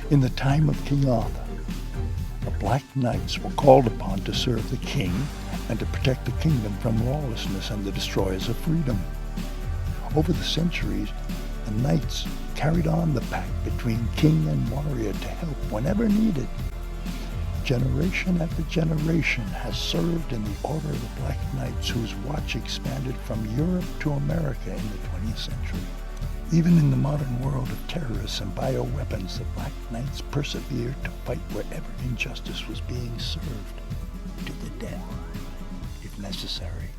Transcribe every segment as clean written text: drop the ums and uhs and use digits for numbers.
In the time of King Arthur, the Black Knights were called upon to serve the king and to protect the kingdom from lawlessness and the destroyers of freedom. Over the centuries, the knights carried on the pact between king and warrior to help whenever needed. Generation after generation has served in the Order of the Black Knights, whose watch expanded from Europe to America in the 20th century. Even in the modern world of terrorists and bioweapons, the Black Knights persevered to fight wherever injustice was being served, to the death, if necessary.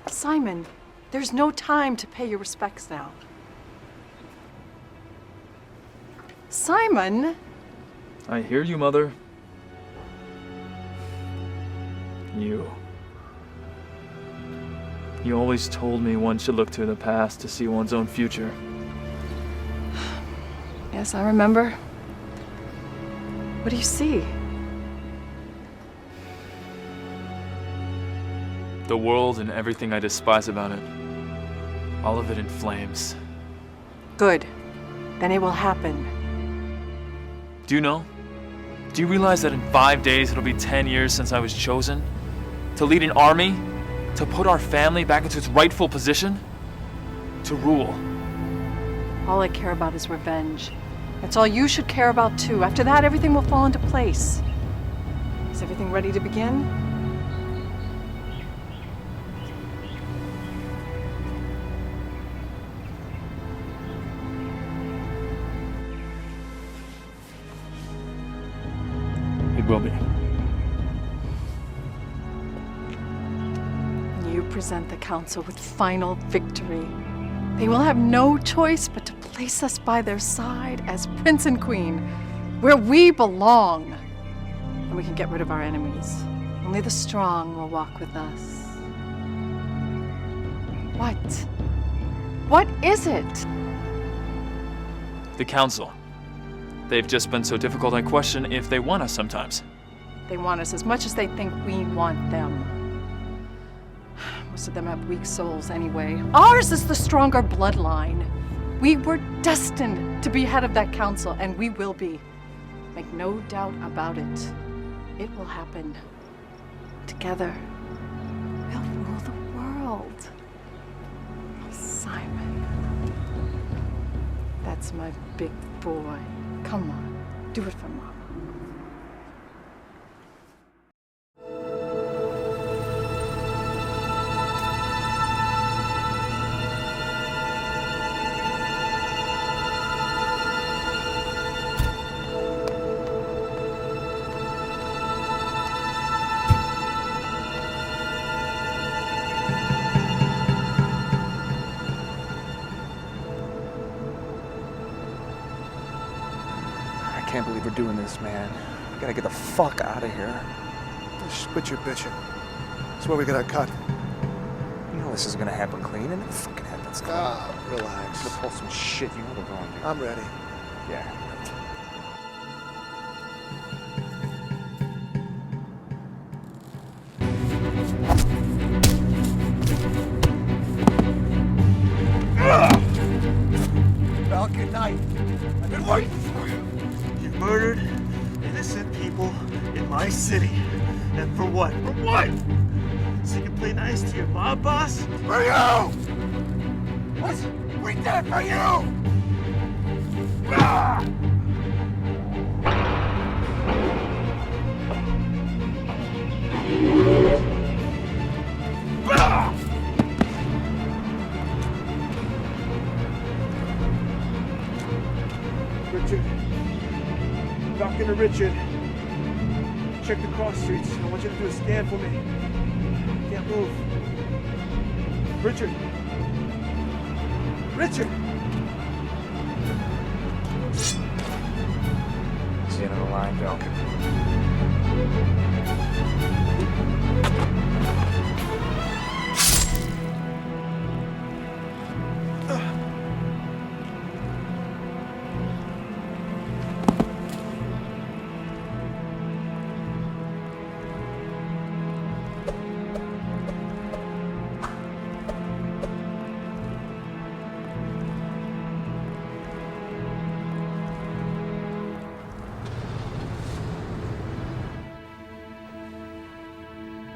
Simon, there's no time to pay your respects now. Simon! I hear you, Mother. You always told me one should look to the past to see one's own future. Yes, I remember. What do you see? The world and everything I despise about it. All of it in flames. Good. Then it will happen. Do you know? Do you realize that in 5 days it'll be 10 years since I was chosen? To lead an army? To put our family back into its rightful position? To rule? All I care about is revenge. That's all you should care about too. After that, everything will fall into place. Is everything ready to begin? It will be. You present the council with final victory. They will have no choice but to place us by their side as prince and queen, where we belong. And we can get rid of our enemies. Only the strong will walk with us. What? What is it? The council. They've just been so difficult, I question if they want us sometimes. They want us as much as they think we want them. Most of them have weak souls anyway. Ours is the stronger bloodline. We were destined to be head of that council, and we will be. Make no doubt about it. It will happen. Together, we'll rule the world. Oh, Simon. That's my big boy. Come on, do it for Mama. doing this, man. We gotta get the fuck out of here. Just quit your bitching. That's where we got our cut. You know this is gonna happen clean, and it fucking happens clean. Relax. Gonna pull some shit, you know the going to. I'm ready. Yeah. Falcon Knight, I've been waiting for you. You murdered innocent people in my city. And for what? For what? So you can play nice to your mob boss? For you! What? We did it for you! Ah! Ah! Richard. Falcon to Richard. Check the cross streets. I want you to do a scan for me. Can't move. Richard. Richard! It's the end of the line, Falcon.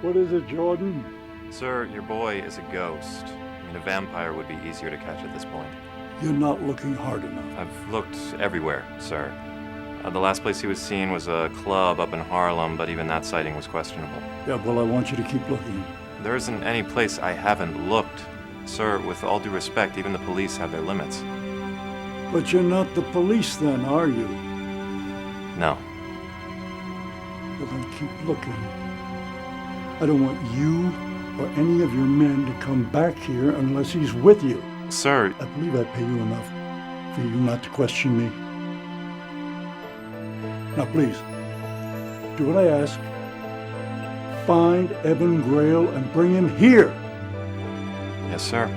What is it, Jordan? Sir, your boy is a ghost. I mean, a vampire would be easier to catch at this point. You're not looking hard enough. I've looked everywhere, sir. The last place he was seen was a club up in Harlem, but even that sighting was questionable. Yeah, well, I want you to keep looking. There isn't any place I haven't looked. Sir, with all due respect, even the police have their limits. But you're not the police then, are you? No. Well, then keep looking. I don't want you or any of your men to come back here unless he's with you. Sir, I believe I pay you enough for you not to question me. Now, please, do what I ask. Find Evan Grail and bring him here. yes, sir.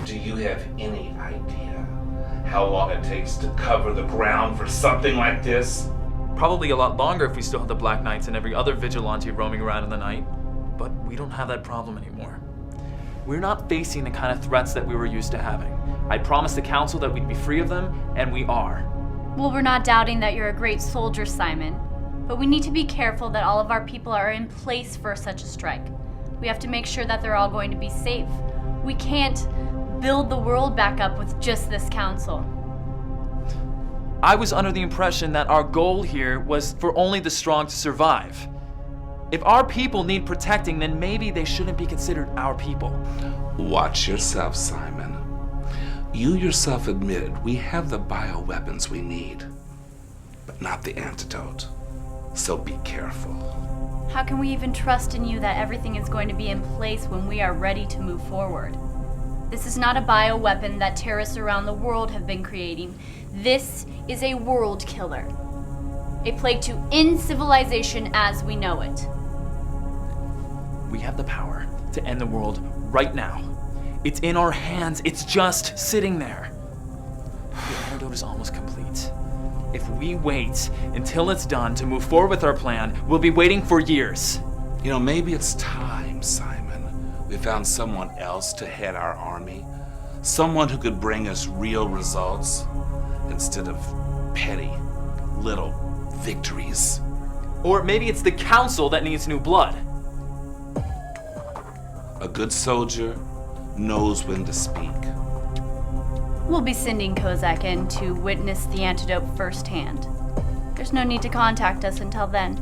Do you have any idea how long it takes to cover the ground for something like this? Probably a lot longer if we still had the Black Knights and every other vigilante roaming around in the night. But we don't have that problem anymore. We're not facing the kind of threats that we were used to having. I promised the council that we'd be free of them, and we are. Well, we're not doubting that you're a great soldier, Simon. But we need to be careful that all of our people are in place for such a strike. We have to make sure that they're all going to be safe. We can't build the world back up with just this council. I was under the impression that our goal here was for only the strong to survive. If our people need protecting, then maybe they shouldn't be considered our people. Watch yourself, Simon. You yourself admitted we have the bioweapons we need, but not the antidote. So be careful. How can we even trust in you that everything is going to be in place when we are ready to move forward? This is not a bioweapon that terrorists around the world have been creating. This is a world killer. A plague to end civilization as we know it. We have the power to end the world right now. It's in our hands. It's just sitting there. The antidote is almost complete. If we wait until it's done to move forward with our plan, we'll be waiting for years. You know, maybe it's time, Simon. We found someone else to head our army. Someone who could bring us real results instead of petty little victories. Or maybe it's the council that needs new blood. A good soldier knows when to speak. We'll be sending Kozak in to witness the antidote firsthand. There's no need to contact us until then.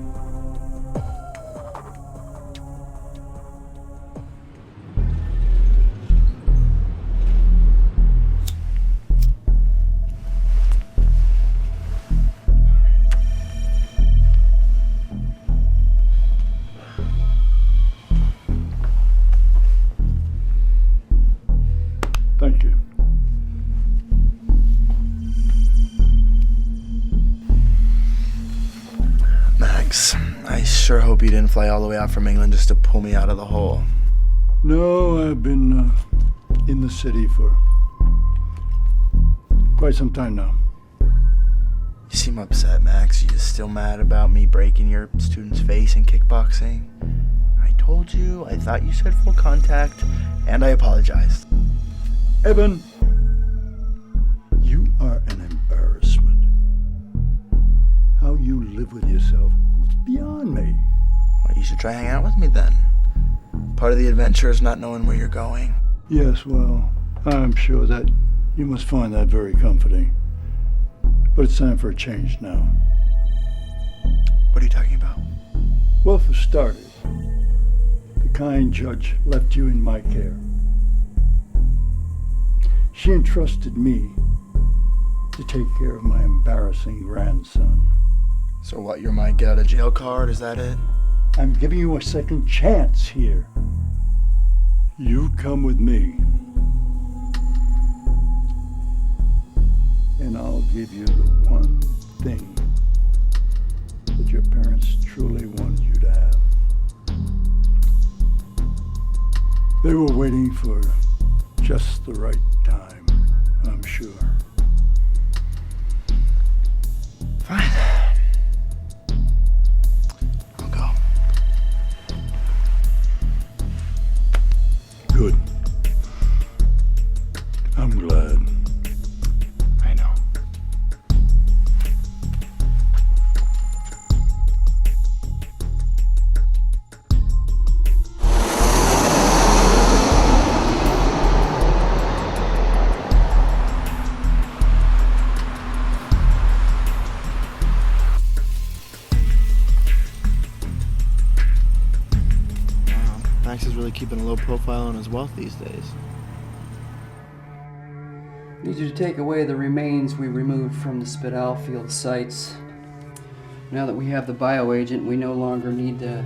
Thank you. Max, I sure hope you didn't fly all the way out from England just to pull me out of the hole. No, I've been in the city for quite some time now. You seem upset, Max. You still mad about me breaking your student's face in kickboxing? I told you, I thought you said full contact, and I apologized. Evan, you are an embarrassment. How you live with yourself is beyond me. Well, you should try hanging out with me then. Part of the adventure is not knowing where you're going. Yes, well, I'm sure that you must find that very comforting. But it's time for a change now. What are you talking about? Well, for starters, the kind judge left you in my care. She entrusted me to take care of my embarrassing grandson. So what, you're my get out of jail card, is that it? I'm giving you a second chance here. You come with me, and I'll give you the one thing that your parents truly wanted you to have. They were waiting for just the right time, I'm sure. Fine. I'll go. Good. I'm glad. I know. Max is really keeping a low profile on his wealth these days. Need you to take away the remains we removed from the Spitalfield sites. Now that we have the bioagent, we no longer need the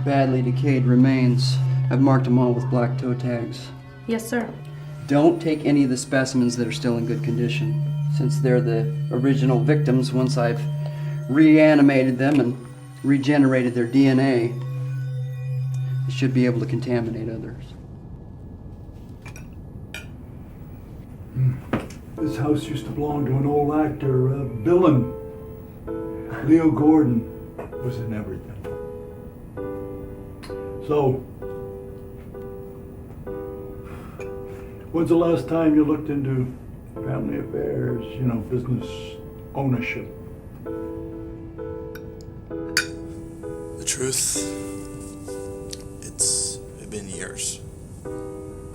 badly decayed remains. I've marked them all with black toe tags. Yes, sir. Don't take any of the specimens that are still in good condition, since they're the original victims. Once I've reanimated them and regenerated their DNA, they should be able to contaminate others. This house used to belong to an old actor, villain. Leo Gordon was in everything. So, when's the last time you looked into family affairs, business ownership? The truth, it's been years. I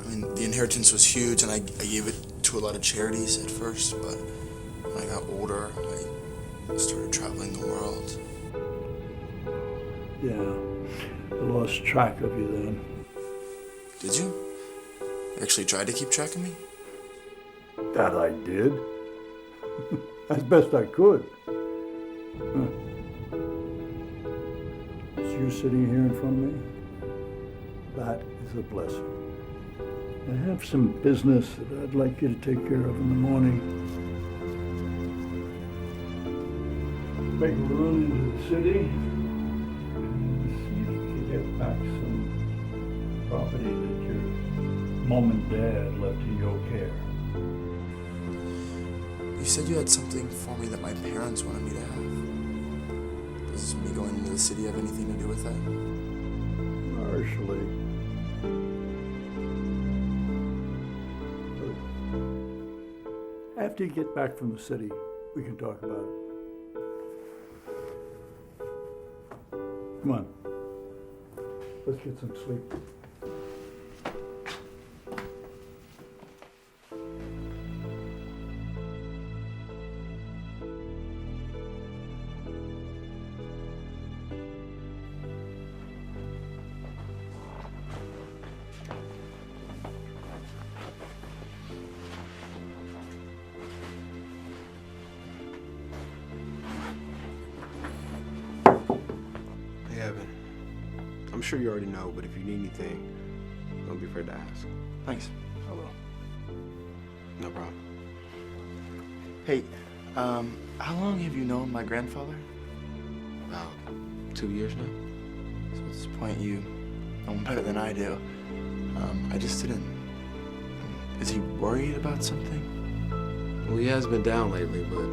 mean, the inheritance was huge, and I gave it to a lot of charities at first, but when I got older, I started traveling the world. Yeah, I lost track of you then. Did you? You actually tried to keep track of me? That I did. As best I could. Huh. It's you sitting here in front of me. That is a blessing. I have some business that I'd like you to take care of in the morning. Make a run into the city and see if you can get back some property that your mom and dad left in your care. You said you had something for me that my parents wanted me to have. Does me going into the city have anything to do with that? Partially. After you get back from the city, we can talk about it. Come on. Let's get some sleep. Evan. I'm sure you already know, but if you need anything, don't be afraid to ask. Thanks. I will. No problem. Hey, how long have you known my grandfather? About 2 years now. So at this point, you know him better than I do. I just didn't... Is he worried about something? Well, he has been down lately, but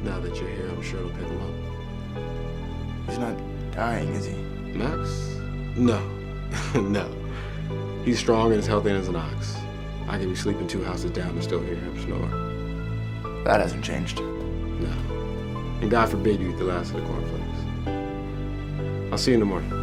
now that you're here, I'm sure it'll pick him up. He's not dying, is he? Max? No. No. He's strong and as healthy as an ox. I could be sleeping 2 houses down and still hear him snore. That hasn't changed. No. And God forbid you eat the last of the cornflakes. I'll see you in the morning.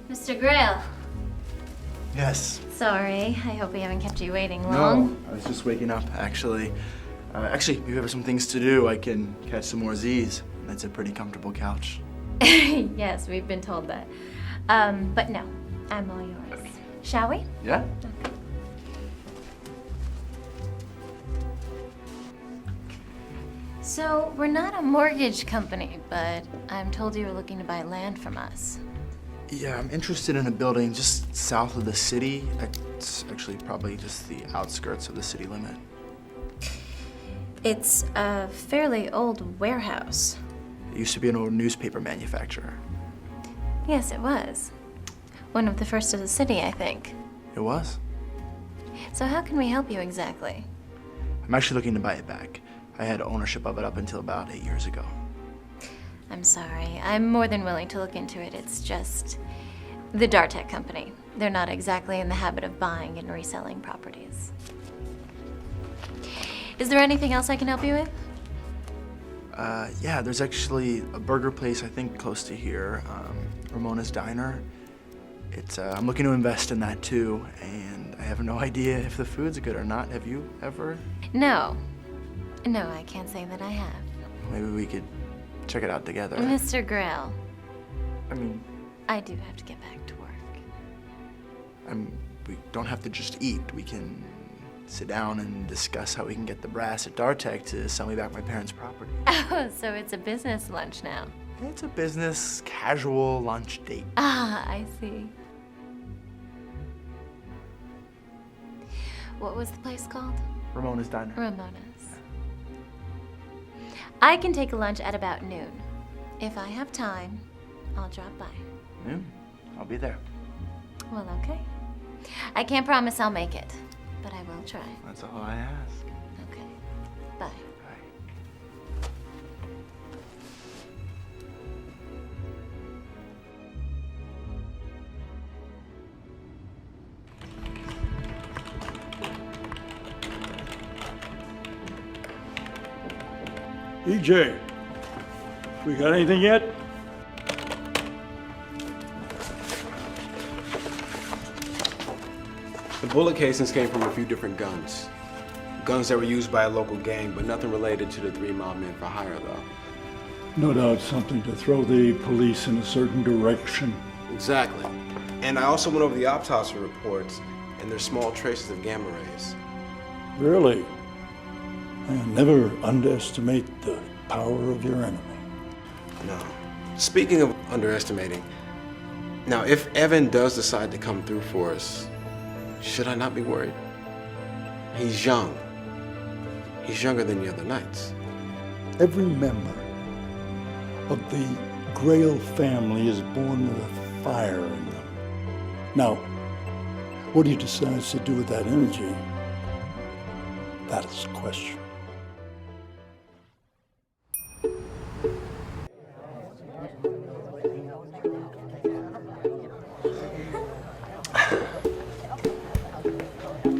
Mr. Grail. Yes. Sorry, I hope we haven't kept you waiting long. No, I was just waking up, actually. Actually, if you have some things to do, I can catch some more Z's. That's a pretty comfortable couch. Yes, we've been told that. But no, I'm all yours. Shall we? Yeah? Okay. So, we're not a mortgage company, but I'm told you were looking to buy land from us. Yeah, I'm interested in a building just south of the city. It's actually probably just the outskirts of the city limit. It's a fairly old warehouse. It used to be an old newspaper manufacturer. Yes, it was. One of the first of the city, I think. It was? So how can we help you exactly? I'm actually looking to buy it back. I had ownership of it up until about 8 years ago. I'm sorry. I'm more than willing to look into it. It's just the Dartech company. They're not exactly in the habit of buying and reselling properties. Is there anything else I can help you with? Yeah, there's actually a burger place, I think, close to here, Ramona's Diner. I'm looking to invest in that too, and I have no idea if the food's good or not. Have you ever? No. No, I can't say that I have. Maybe we could check it out together. Mr. Grail. I mean... I do have to get back to work. We don't have to just eat. We can sit down and discuss how we can get the brass at Dartech to sell me back my parents' property. Oh, so it's a business lunch now. It's a business, casual lunch date. Ah, I see. What was the place called? Ramona's Diner. Ramona's. I can take a lunch at about noon. If I have time, I'll drop by. Noon? I'll be there. Well, okay. I can't promise I'll make it, but I will try. That's all I ask. Okay. Bye. EJ, we got anything yet? The bullet casings came from a few different guns. Guns that were used by a local gang, but nothing related to the 3 Mob Men for Hire, though. No doubt something to throw the police in a certain direction. Exactly. And I also went over the autopsy reports, and there's small traces of gamma rays. Really? And never underestimate the power of your enemy. No. Speaking of underestimating, now if Evan does decide to come through for us, should I not be worried? He's young. He's younger than the other knights. Every member of the Grail family is born with a fire in them. Now, what he decides to do with that energy, that is the question.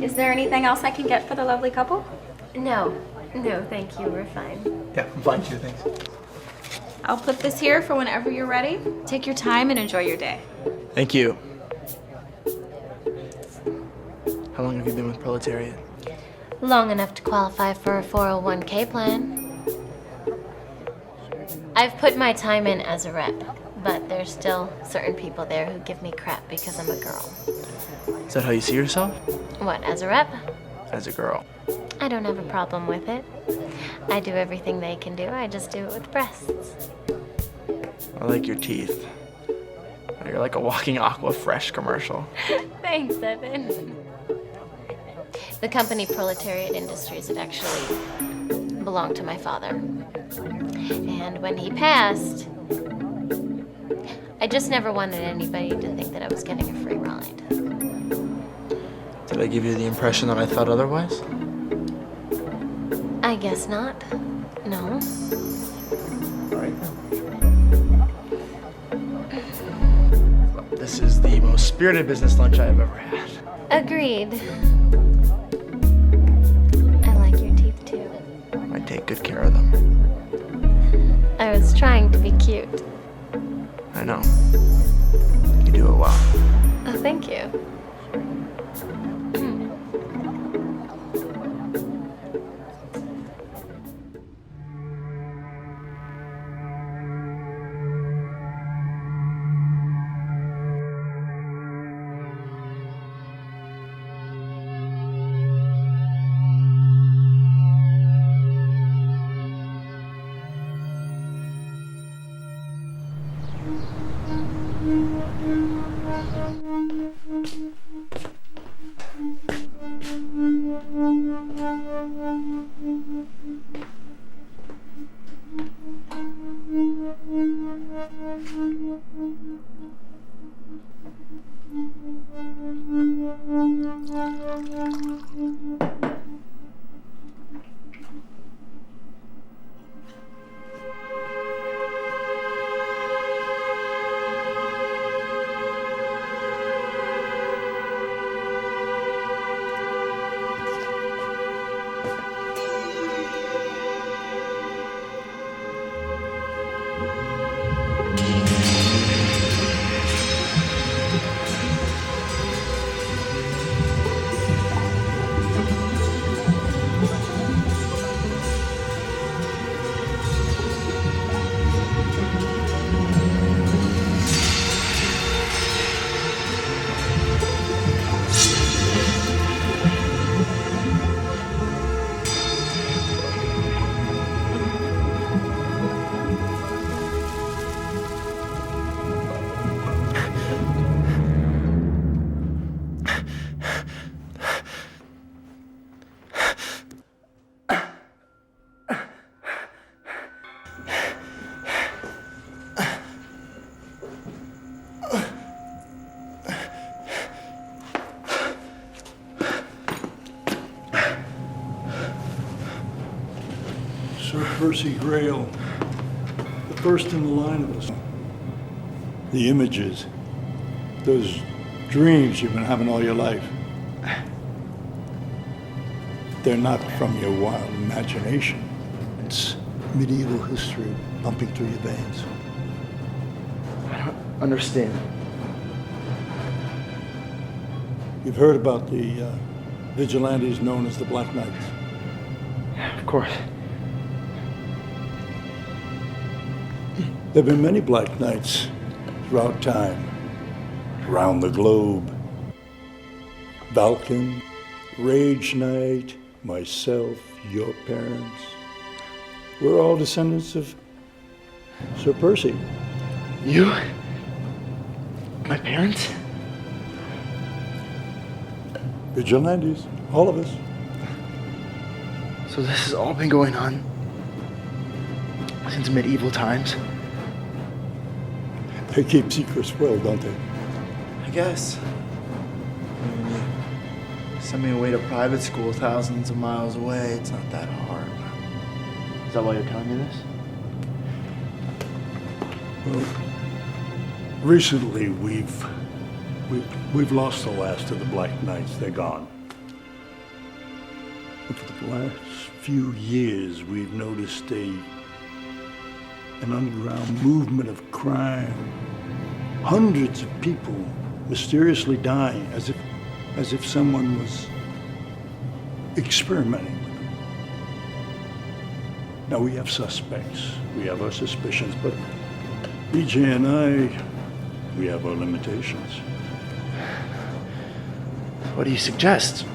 Is there anything else I can get for the lovely couple? No, thank you. We're fine. Yeah, I'm fine too, thanks. I'll put this here for whenever you're ready. Take your time and enjoy your day. Thank you. How long have you been with Proletariat? Long enough to qualify for a 401k plan. I've put my time in as a rep, but there's still certain people there who give me crap because I'm a girl. Is that how you see yourself? What, as a rep? As a girl. I don't have a problem with it. I do everything they can do, I just do it with breasts. I like your teeth. You're like a walking Aqua Fresh commercial. Thanks, Evan. The company Proletariat Industries had actually belonged to my father. And when he passed, I just never wanted anybody to think that I was getting a free ride. Did I give you the impression that I thought otherwise? I guess not. No. All right. This is the most spirited business lunch I have ever had. Agreed. I like your teeth too. I take good care of them. I was trying to be cute. I know. You do it well. Oh, thank you. Sir Percy Grail, the first in the line of us. The images, those dreams you've been having all your life, they're not from your wild imagination. It's medieval history pumping through your veins. I don't understand. You've heard about the vigilantes known as the Black Knights. Of course. There have been many Black Knights throughout time, around the globe. Vulcan, Rage Knight, myself, your parents. We're all descendants of Sir Percy. You? My parents? Vigilantes, all of us. So this has all been going on since medieval times? They keep secrets well, don't they? I guess. When you send me away to private school thousands of miles away, it's not that hard. Is that why you're telling me this? Well, recently we've lost the last of the Black Knights. They're gone. And for the last few years, we've noticed an underground movement of crime. Hundreds of people mysteriously dying as if someone was experimenting with them. Now we have suspects, we have our suspicions, but BJ and I, we have our limitations. What do you suggest?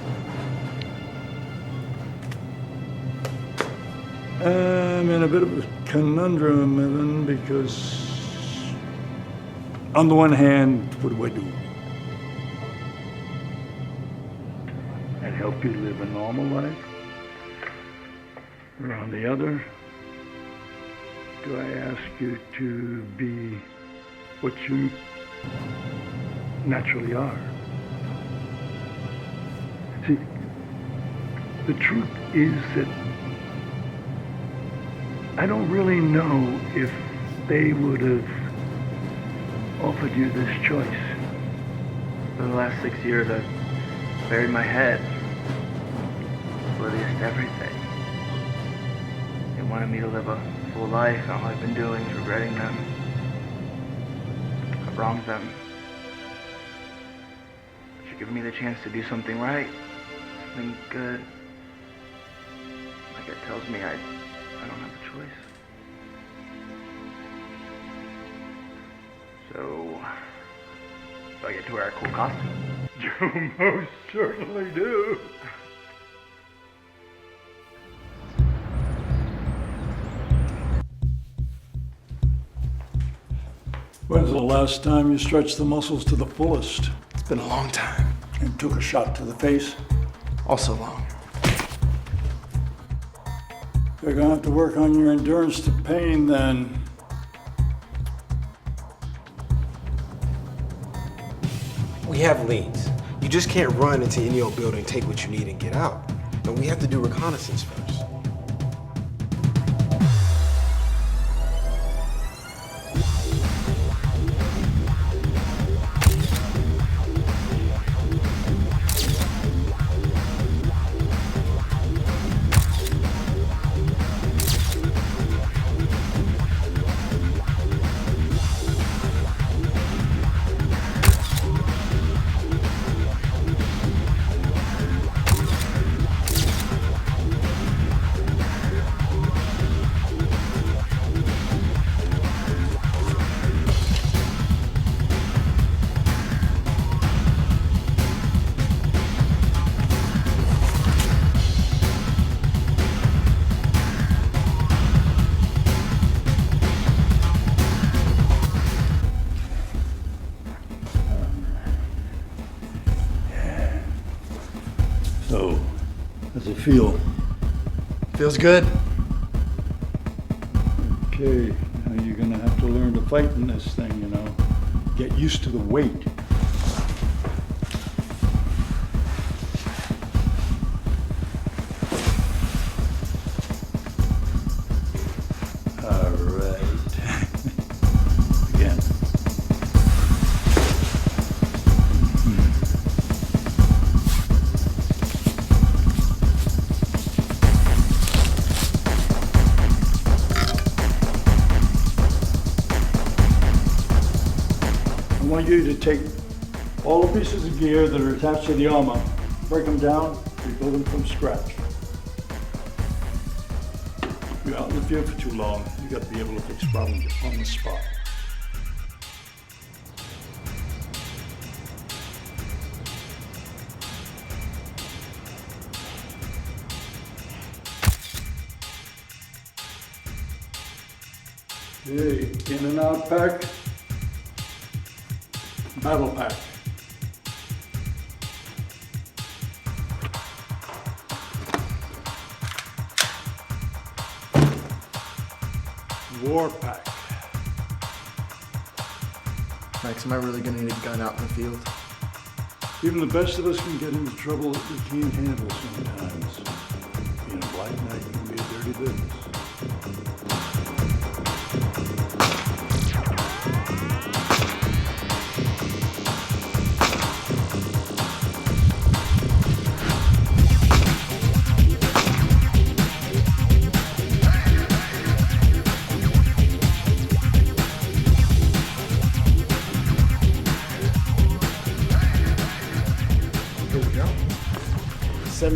I'm in a bit of a conundrum, Evan, because on the one hand, what do? I help you live a normal life? Or on the other, do I ask you to be what you naturally are? See, the truth is that I don't really know if they would have offered you this choice. For the last 6 years, I've buried my head, oblivious to everything. They wanted me to live a full life, and all I've been doing is regretting them. I've wronged them. But you're giving me the chance to do something right, something good. My gut tells me I don't have a choice. So, do I get to wear a cool costume? You most certainly do. When's the last time you stretched the muscles to the fullest? It's been a long time. And took a shot to the face? Also long. You're gonna have to work on your endurance to pain then. We have leads. You just can't run into any old building, take what you need, and get out. And we have to do reconnaissance first. So, how's it feel? Feels good. Okay, now you're gonna have to learn to fight in this thing, you know. Get used to the weight. All right. Again. I want you to take all the pieces of gear that are attached to the armor, break them down, rebuild them from scratch. You're out in the field for too long. You got to be able to fix problems on the spot. Okay, in and out pack. Battle pack. War pack. Max, am I really gonna need a gun out in the field? Even the best of us can get into trouble that we can't handle sometimes. Being a black knight can be a dirty business.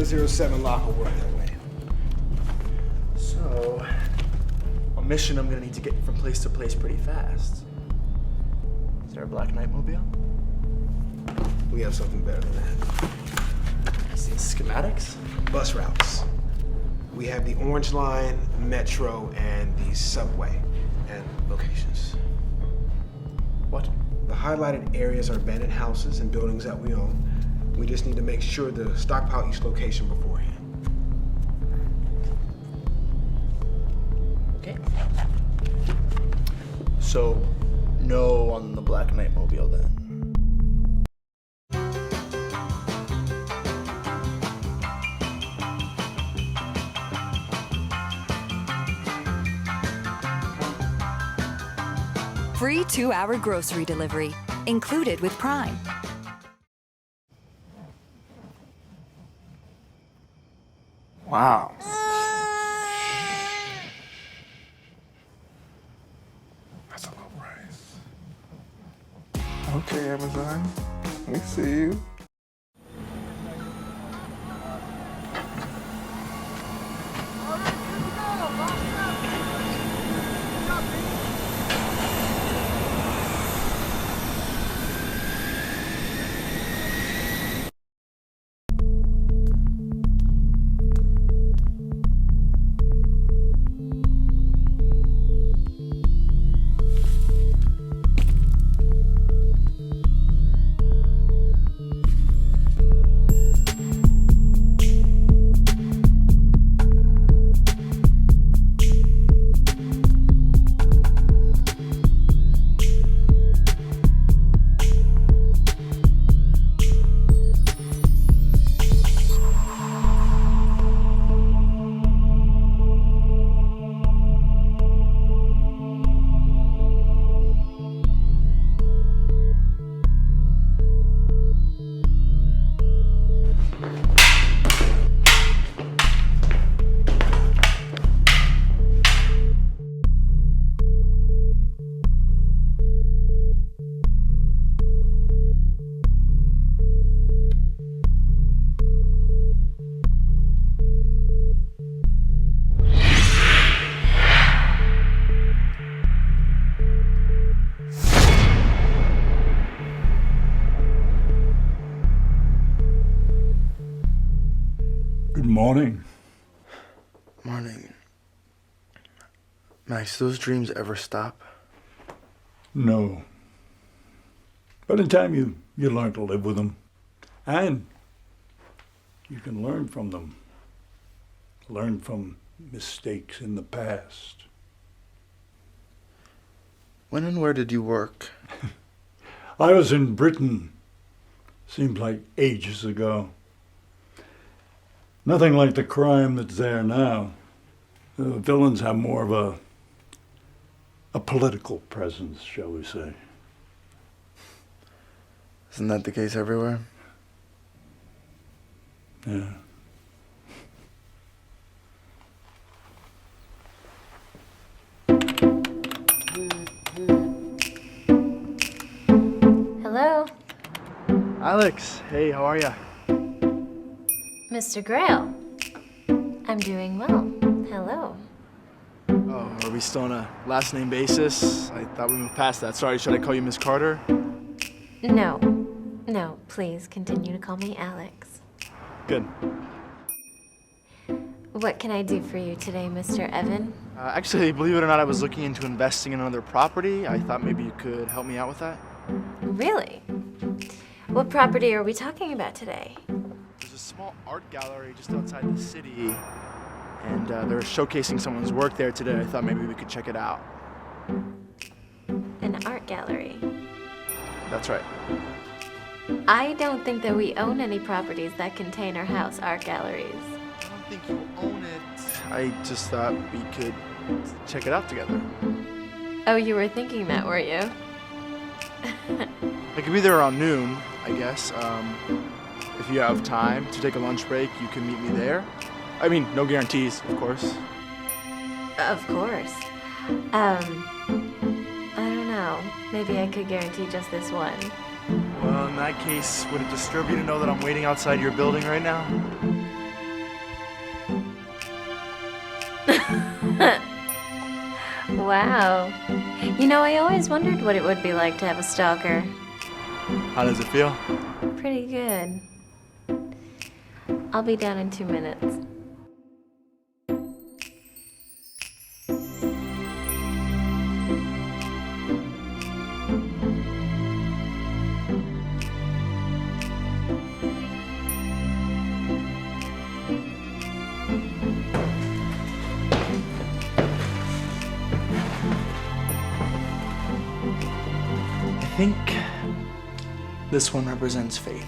707 lock will work that way. So, a mission I'm gonna need to get from place to place pretty fast. Is there a Black Knight mobile? We have something better than that. I see schematics. Bus routes. We have the Orange Line, Metro, and the Subway, and locations. What? The highlighted areas are abandoned houses and buildings that we own. We just need to make sure to stockpile each location beforehand. Okay. So, no on the Black Knight mobile then. Free 2-hour grocery delivery, included with Prime. Wow. That's a low price. Okay, Amazon. We see you. Morning. Morning. Max, those dreams ever stop? No. But in time you learn to live with them. And you can learn from them. Learn from mistakes in the past. When and where did you work? I was in Britain. Seemed like ages ago. Nothing like the crime that's there now. The villains have more of a political presence, shall we say. Isn't that the case everywhere? Yeah. Hello, Alex, hey, how are ya? Mr. Grail. I'm doing well. Hello. Oh, are we still on a last name basis? I thought we moved past that. Sorry, should I call you Miss Carter? No. No, please continue to call me Alex. Good. What can I do for you today, Mr. Evan? Actually, believe it or not, I was looking into investing in another property. I thought maybe you could help me out with that. Really? What property are we talking about today? There's a small art gallery just outside the city, and they're showcasing someone's work there today. I thought maybe we could check it out. An art gallery. That's right. I don't think that we own any properties that contain or house art galleries. I don't think you own it. I just thought we could check it out together. Oh, you were thinking that, were you? I could be there around noon, I guess. If you have time to take a lunch break, you can meet me there. I mean, no guarantees, of course. Of course. I don't know. Maybe I could guarantee just this one. Well, in that case, would it disturb you to know that I'm waiting outside your building right now? Wow. You know, I always wondered what it would be like to have a stalker. How does it feel? Pretty good. I'll be down in 2 minutes. I think this one represents faith.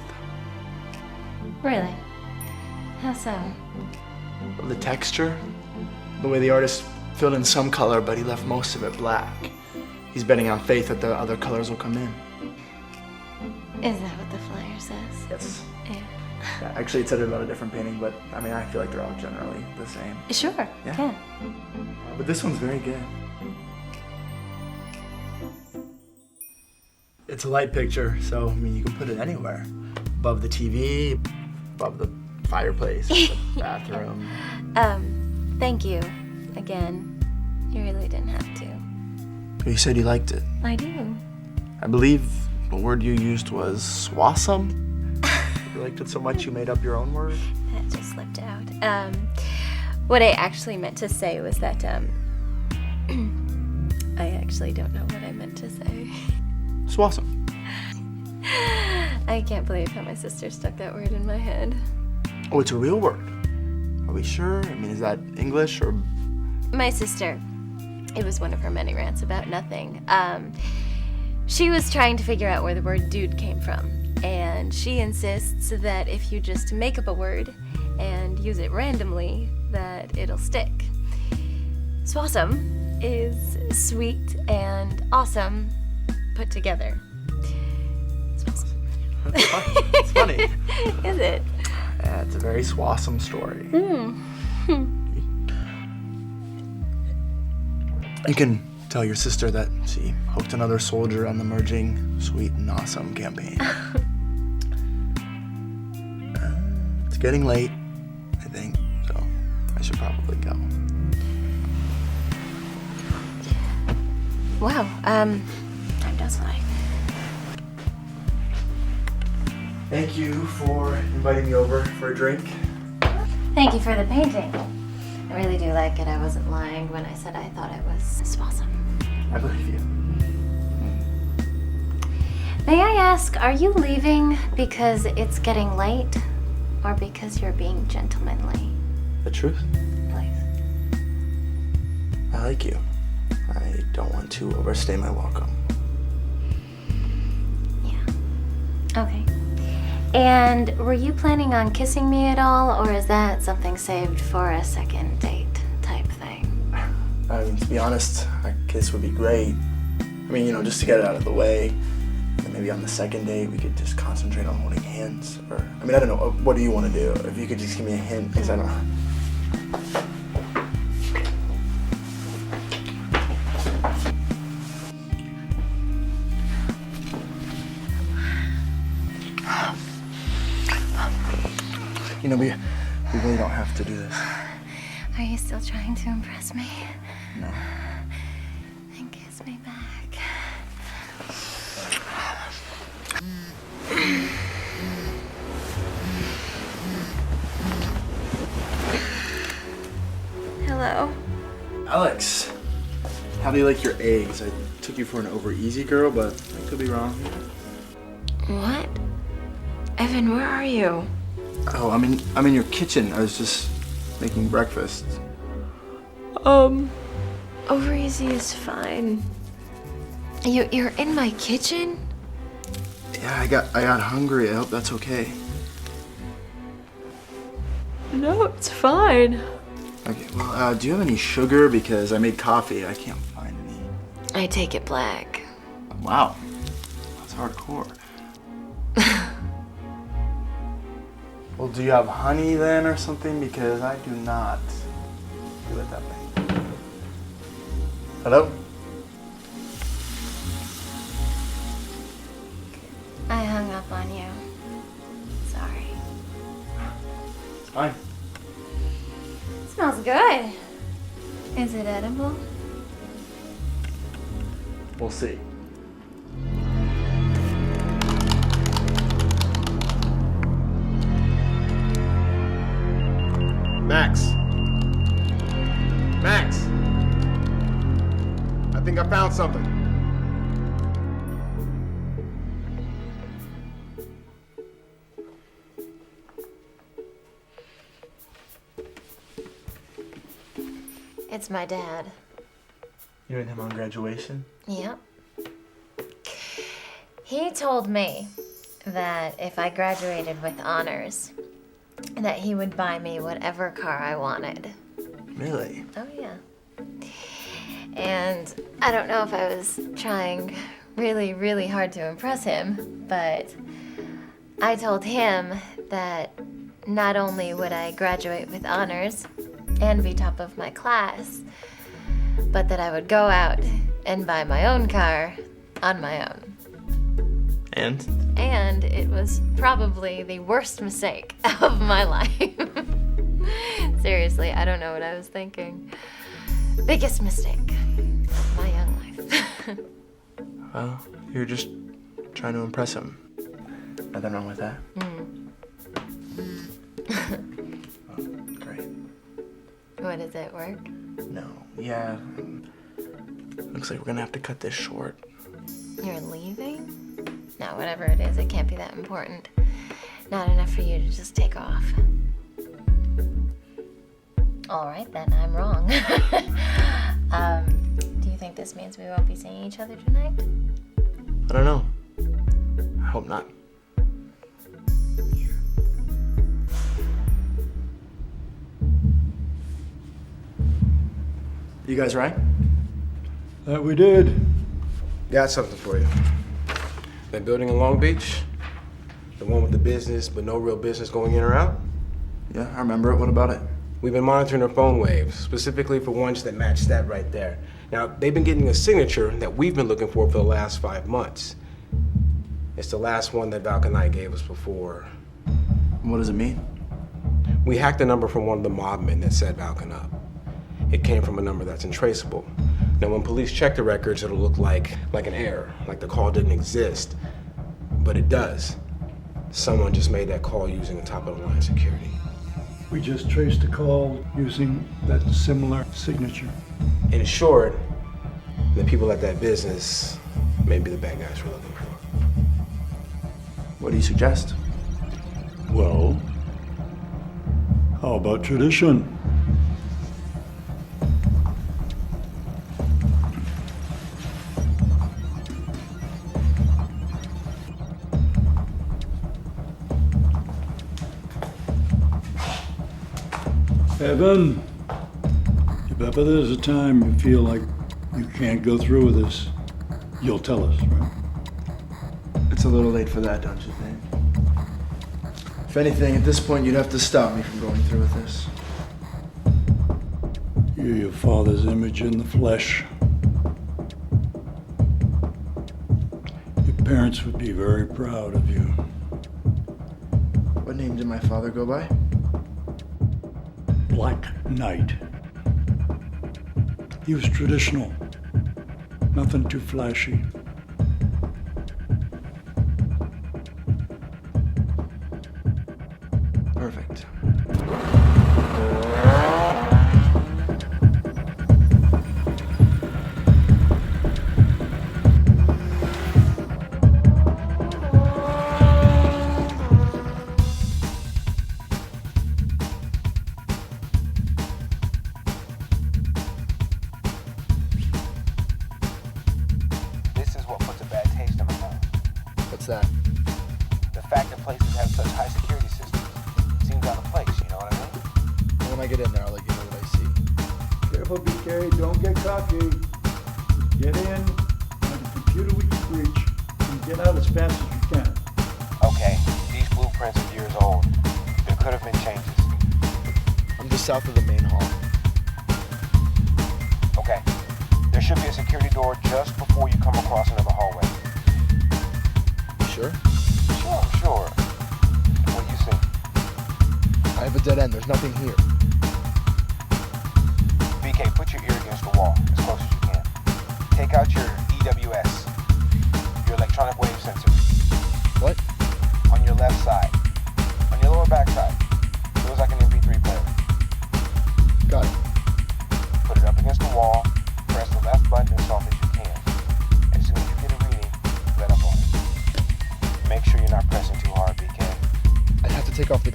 Really? How so? The texture, the way the artist filled in some color, but he left most of it black. He's betting on faith that the other colors will come in. Is that what the flyer says? Yes. Yeah. Actually, it said it about a different painting, but I mean, I feel like they're all generally the same. Sure. Yeah. But this one's very good. It's a light picture, so I mean, you can put it anywhere. Above the TV, above the fireplace, the bathroom. Thank you. Again. You really didn't have to. You said you liked it. I do. I believe the word you used was swasum. You liked it so much you made up your own word? That just slipped out. What I actually meant to say was that, I actually don't know what I meant to say. Swasum. I can't believe how my sister stuck that word in my head. Oh, it's a real word. Are we sure? I mean, is that English or? My sister. It was one of her many rants about nothing. She was trying to figure out where the word dude came from. And she insists that if you just make up a word and use it randomly, that it'll stick. Swasum is sweet and awesome put together. It's funny. Is it? Yeah, it's a very swasum story. You can tell your sister that she hooked another soldier on the merging sweet and awesome campaign. It's getting late, I think, so I should probably go. Wow, time does fly. Thank you for inviting me over for a drink. Thank you for the painting. I really do like it. I wasn't lying when I said I thought it was swasum. I believe you. May I ask, are you leaving because it's getting late or because you're being gentlemanly? The truth? Please. I like you. I don't want to overstay my welcome. Okay. And were you planning on kissing me at all, or is that something saved for a second date type thing? I mean, to be honest, a kiss would be great. I mean, you know, just to get it out of the way. And maybe on the second date, we could just concentrate on holding hands. Or, I mean, I don't know. What do you want to do? If you could just give me a hint, because I don't know. You know, we really don't have to do this. Are you still trying to impress me? No. Then kiss me back. Hello. Alex, how do you like your eggs? I took you for an over-easy girl, but I could be wrong. What? Evan, where are you? Oh, I'm in your kitchen. I was just making breakfast. Over easy is fine. You're in my kitchen? Yeah, I got hungry. I hope that's okay. No, it's fine. Okay, well, do you have any sugar? Because I made coffee. I can't find any. I take it black. Wow, that's hardcore. Well, do you have honey then or something? Because I do not do it that way. Hello? I hung up on you. Sorry. It's fine. It smells good. Is it edible? We'll see. Max. Max. I think I found something. It's my dad. You and him on graduation? Yep. He told me that if I graduated with honors, that he would buy me whatever car I wanted. Really? Oh, yeah. And I don't know if I was trying really, really hard to impress him, but I told him that not only would I graduate with honors and be top of my class, but that I would go out and buy my own car on my own. And it was probably the worst mistake of my life. Seriously, I don't know what I was thinking. Biggest mistake of my young life. Well, you're just trying to impress him. Nothing wrong with that. Oh, great. What, does it work? No, yeah. Looks like we're gonna have to cut this short. You're leaving? No, whatever it is, it can't be that important. Not enough for you to just take off. All right, then, I'm wrong. Do you think this means we won't be seeing each other tonight? I don't know. I hope not. You guys right? That we did. Got something for you. That building in Long Beach? The one with the business, but no real business going in or out? Yeah, I remember it. What about it? We've been monitoring their phone waves, specifically for ones that match that right there. Now, they've been getting a signature that we've been looking for the last 5 months. It's the last one that Val Knight gave us before. What does it mean? We hacked a number from one of the mobmen that said Val Knight. It came from a number that's untraceable. Now, when police check the records, it'll look like an error, like the call didn't exist. But it does. Someone just made that call using a top-of-the-line security. We just traced the call using that similar signature. In short, the people at that business may be the bad guys we're looking for. What do you suggest? Well, how about tradition? Evan, if ever there's a time you feel like you can't go through with this, you'll tell us, right? It's a little late for that, don't you think? If anything, at this point, you'd have to stop me from going through with this. You're your father's image in the flesh. Your parents would be very proud of you. What name did my father go by? Black Knight. He was traditional. Nothing too flashy. Perfect. This is what puts a bad taste in my mouth. What's that? The fact that places have such high security systems seems out of place, you know what I mean? When I get in there, I'll let you know what I see. Careful, BK. Don't get cocky. Just get in, find a computer we can reach, and get out as fast as you can. Okay, these blueprints are years old. There could have been changes. I'm just south of the main hall. Okay, there should be a security door just before you come across another hallway. Sure? Sure. What do you see? I have a dead end. There's nothing here. BK, put your ear against the wall as close as you can. Take out your EWS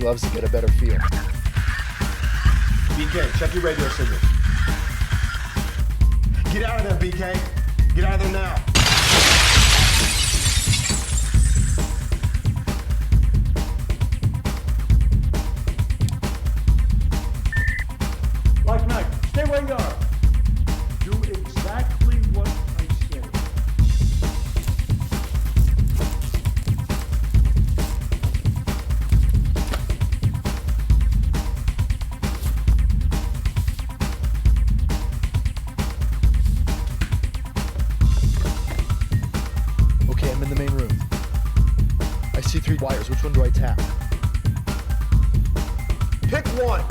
gloves to get a better feel. BK, check your radio signal. Get out of there, BK. Get out of there now. Black Knight, stay where you are. Do exactly what I say. Okay, I'm in the main room. I see 3 wires. Which one do I tap? Pick one.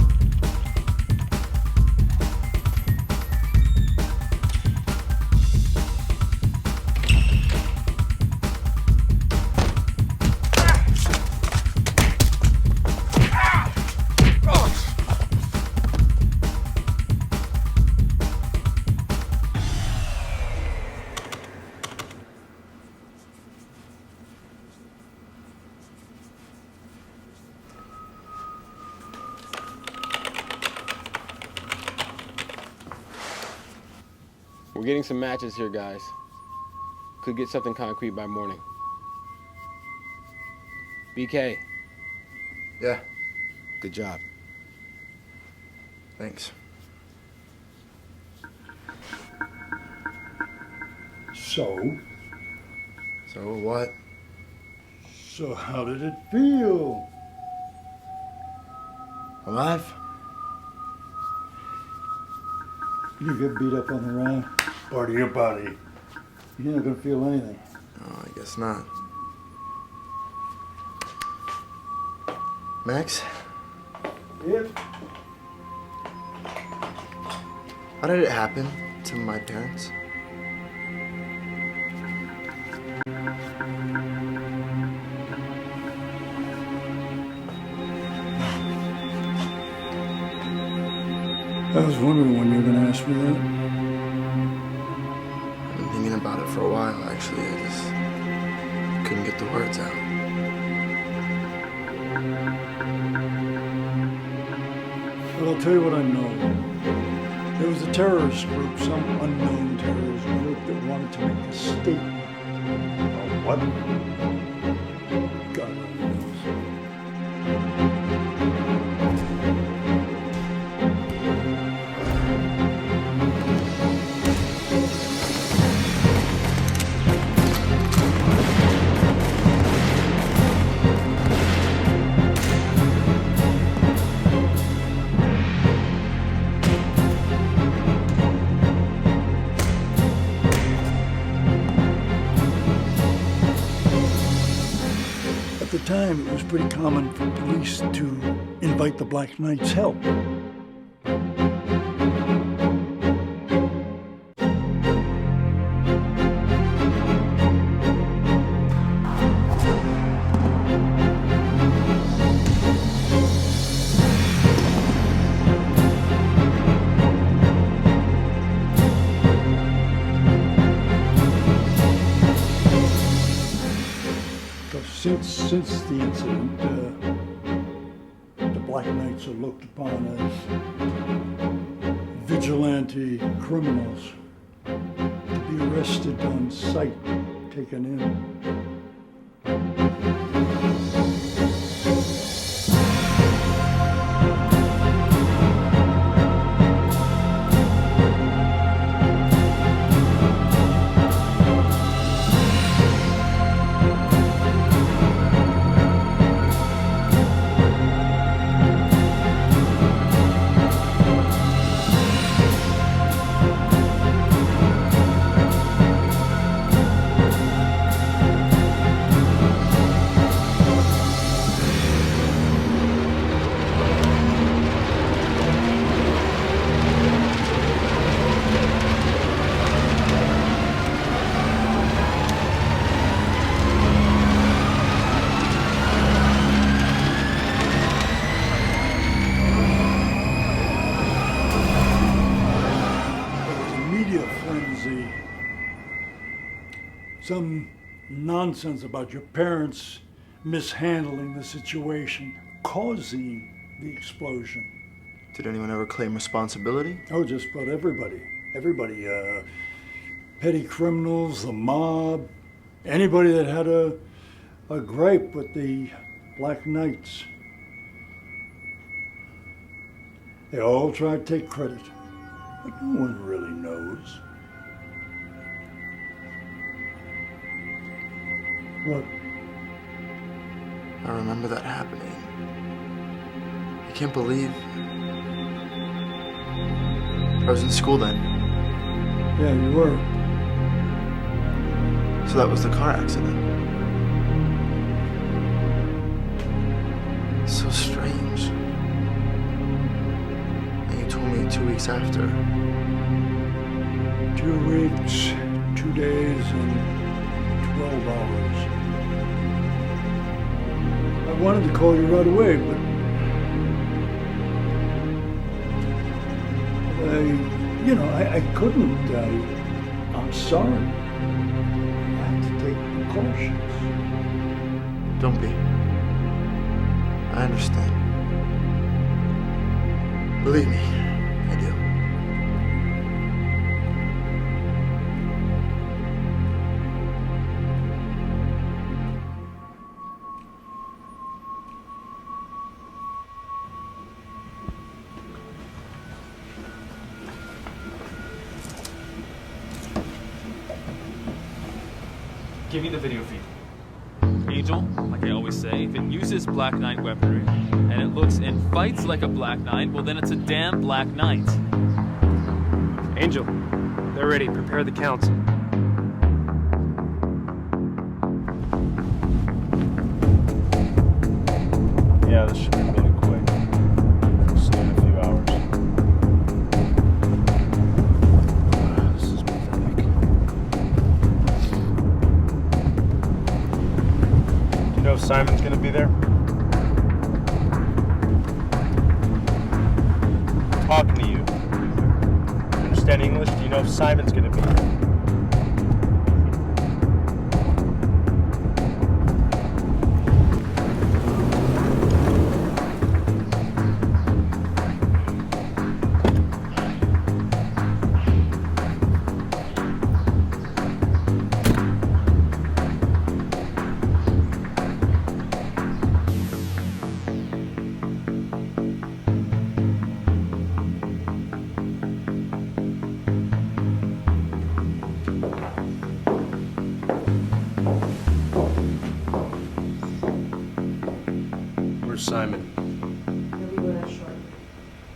We're getting some matches here, guys. Could get something concrete by morning. BK. Yeah. Good job. Thanks. So what? So how did it feel? Alive? You get beat up on the ride, part of your body. You're not gonna feel anything. Oh, I guess not. Max? Yep. How did it happen to my parents? I was wondering when you were gonna ask me that. I've been thinking about it for a while, actually. I just couldn't get the words out. But I'll tell you what I know. There was a terrorist group, some unknown terrorist group that wanted to make a statement. What? God knows. At the time, it was pretty common for police to invite the Black Knight's help. Since the incident, the Black Knights are looked upon as vigilante criminals to be arrested on sight, taken in. Some nonsense about your parents mishandling the situation. caused the explosion. Did anyone ever claim responsibility? Oh, just about everybody. Everybody, petty criminals, the mob, anybody that had a gripe with the Black Knights. They all try to take credit, but no one really knows. What? I remember that happening. I can't believe... I was in school then. Yeah, you were. So that was the car accident. So strange. And you told me 2 weeks after. 2 weeks, 2 days, and 12 hours. I wanted to call you right away, but I couldn't. I'm sorry. I have to take precautions. Don't be. I understand. Believe me, I do. Give me the video feed. Angel, like I always say, if it uses Black Knight weaponry and it looks and fights like a Black Knight, well then it's a damn Black Knight. Angel, they're ready. Prepare the council. Yeah, this should be really quick. We'll see you in a few hours. This is pathetic. Do you know if Simon's gonna be there? I'm talking to you. Understand English? Do you know if Simon's gonna be there? Where's Simon? He'll be with us shortly.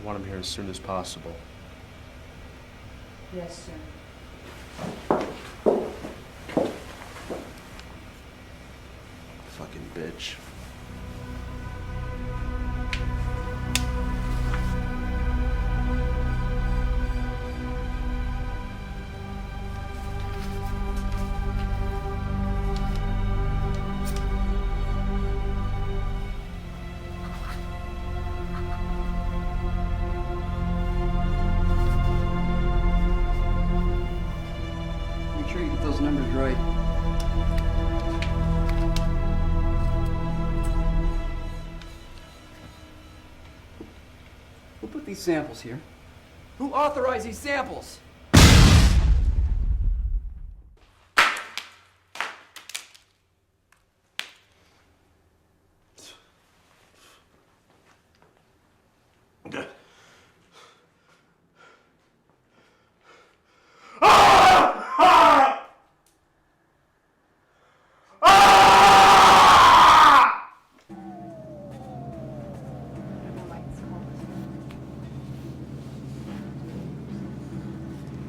I want him here as soon as possible. Yes, sir. Fucking bitch. Make sure you get those numbers right. Who put these samples here? Who authorized these samples?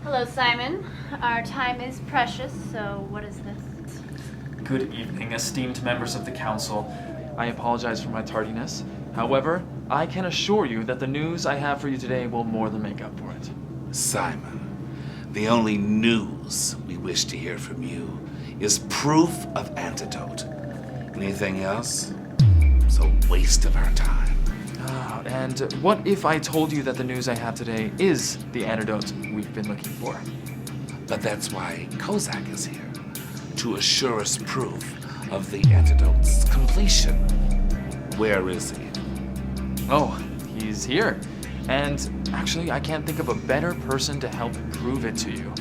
Hello, Simon. Our time is precious, so what is this? Good evening, esteemed members of the council. I apologize for my tardiness. However, I can assure you that the news I have for you today will more than make up for it. Simon, the only news we wish to hear from you is proof of antidote. Anything else? It's a waste of our time. And what if I told you that the news I have today is the antidote we've been looking for? But that's why Kozak is here, to assure us proof of the antidote's completion. Where is he? Oh, he's here. And actually, I can't think of a better person to help prove it to you.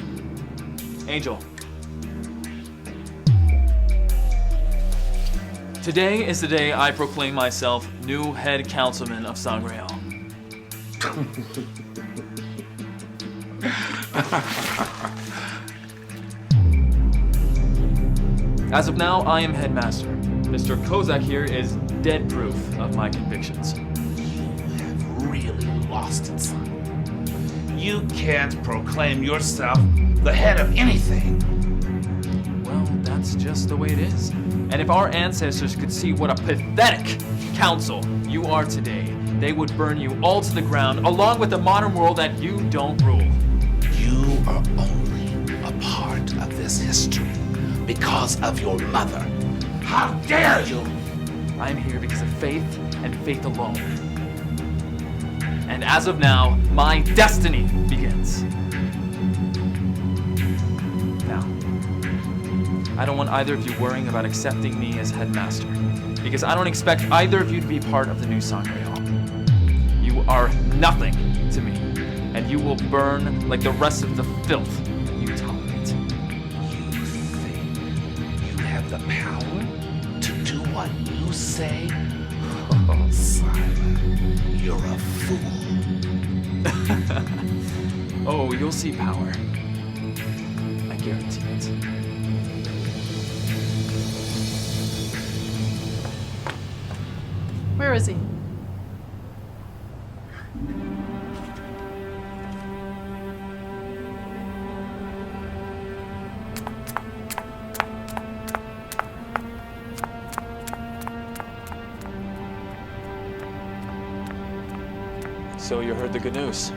Angel. Today is the day I proclaim myself new head councilman of Sangreal. As of now, I am headmaster. Mr. Kozak here is dead proof of my convictions. You have really lost it, son. You can't proclaim yourself the head of anything. Well, that's just the way it is. And if our ancestors could see what a pathetic council you are today, they would burn you all to the ground, along with the modern world that you don't rule. You are only a part of this history because of your mother. How dare you! I'm here because of faith and faith alone. And as of now, my destiny begins. Now, I don't want either of you worrying about accepting me as headmaster, because I don't expect either of you to be part of the new Sangreal. You are nothing to me, and you will burn like the rest of the filth that you tolerate. You think you have the power to do what you say? Oh, Simon, you're a fool. Oh, you'll see power. I guarantee it. Where is he? So you heard the good news.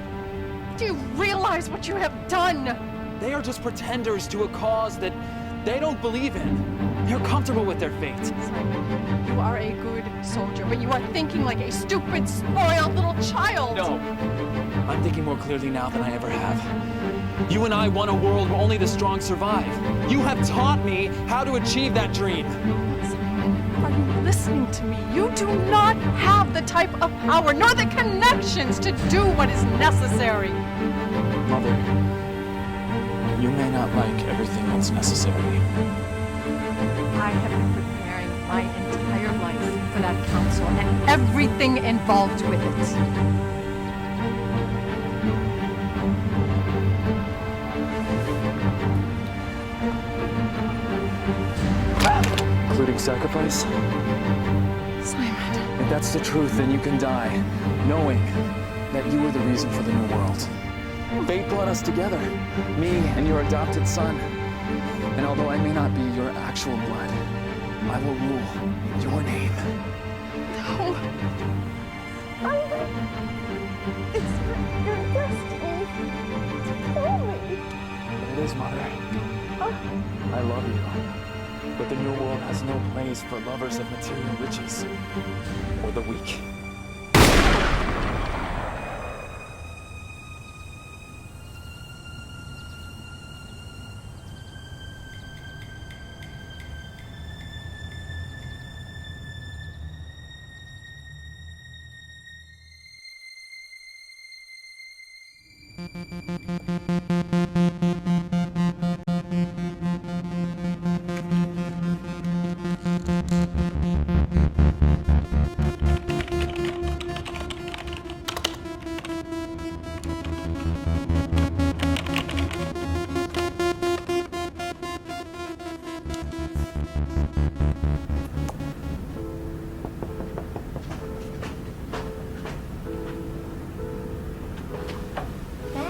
Do you realize what you have done? They are just pretenders to a cause that they don't believe in. They're comfortable with their fate. Simon, you are a good soldier, but you are thinking like a stupid, spoiled little child. No. I'm thinking more clearly now than I ever have. You and I want a world where only the strong survive. You have taught me how to achieve that dream. Simon, are you listening to me? You do not have the type of power nor the connections to do what is necessary. Mother, you may not like everything that's necessary. I have been preparing my entire life for that council and everything involved with it. Including sacrifice? Simon. If that's the truth, then you can die, knowing that you were the reason for the new world. Fate brought us together, me and your adopted son. And although I may not be your actual blood, I will rule in your name. No. It's your destiny to kill me. It is, Mother. I love you. But the new world has no place for lovers of material riches or the weak.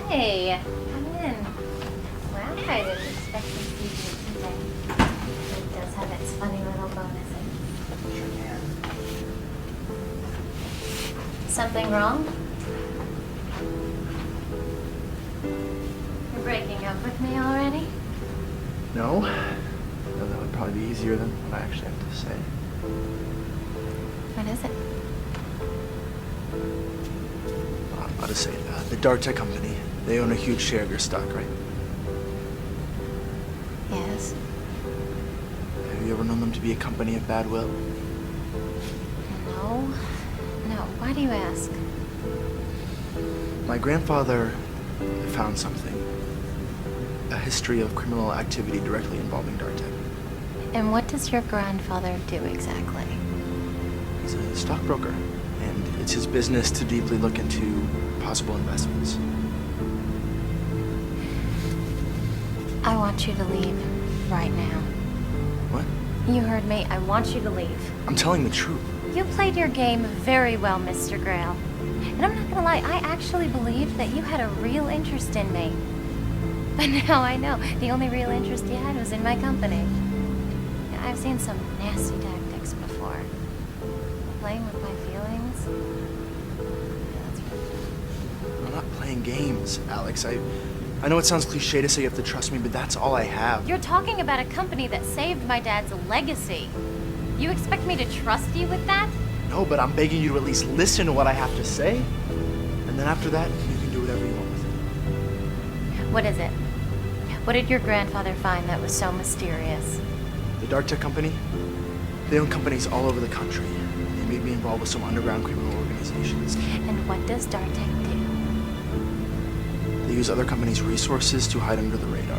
Hey, come in. Wow, I didn't expect to see you today. It does have its funny little bonuses. Something wrong? You're breaking up with me already? No. No, that would probably be easier than what I actually have to say. What is it? I'll just say the Darta company. They own a huge share of your stock, right? Yes. Have you ever known them to be a company of bad will? No. No, Why do you ask? My grandfather found something. A history of criminal activity directly involving Dartek. And what does your grandfather do exactly? He's a stockbroker, and it's his business to deeply look into possible investments. I want you to leave right now. What? You heard me. I want you to leave. I'm telling the truth. You played your game very well, Mr. Grail. And I'm not gonna lie, I actually believed that you had a real interest in me. But now I know the only real interest you had was in my company. I've seen some nasty tactics before. Playing with my feelings. I'm not playing games, Alex. I know it sounds cliche to say you have to trust me, but that's all I have. You're talking about a company that saved my dad's legacy. You expect me to trust you with that? No, but I'm begging you to at least listen to what I have to say. And then after that, you can do whatever you want with it. What is it? What did your grandfather find that was so mysterious? The Dartek Company, they own companies all over the country. They may be involved with some underground criminal organizations. And what does Dartek do? They use other companies' resources to hide under the radar.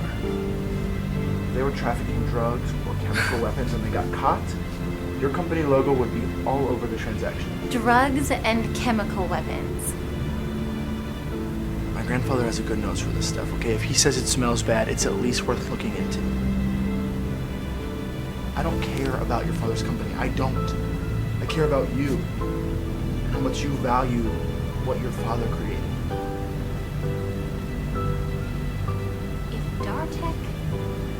If they were trafficking drugs or chemical weapons and they got caught, your company logo would be all over the transaction. Drugs and chemical weapons. My grandfather has a good nose for this stuff, okay? If he says it smells bad, it's at least worth looking into. I don't care about your father's company. I don't. I care about you. And how much you value what your father created. If Dartek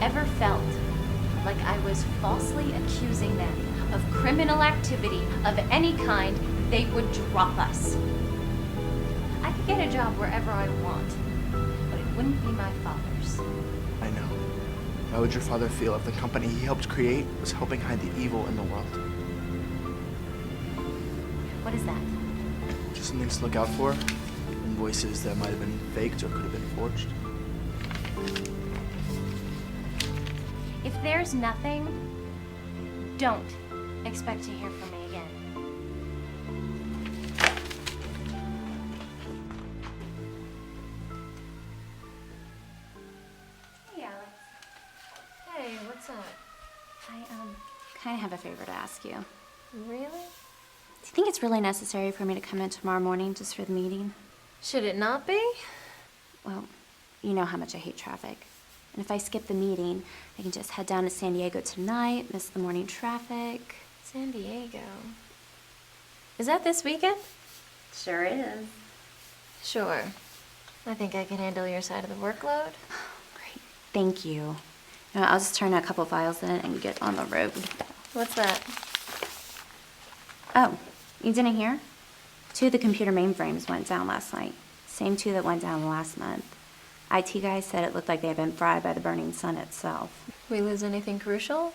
ever felt like I was falsely accusing them of criminal activity of any kind, they would drop us. I could get a job wherever I want, but it wouldn't be my father's. I know. How would your father feel if the company he helped create was helping hide the evil in the world? What is that? Just some things to look out for. Invoices that might have been faked or could have been forged. If there's nothing, don't expect to hear from me again. Hey, Alex. Hey, what's up? I kind of have a favor to ask you. Really? Do you think it's really necessary for me to come in tomorrow morning just for the meeting? Should it not be? Well, you know how much I hate traffic. And if I skip the meeting, I can just head down to San Diego tonight, miss the morning traffic. San Diego? Is that this weekend? Sure is. Sure. I think I can handle your side of the workload. Great. Thank you. I'll just turn a couple files in and get on the road. What's that? Oh, you didn't hear? 2 of the computer mainframes went down last night. Same 2 that went down last month. IT guys said it looked like they had been fried by the burning sun itself. We lose anything crucial?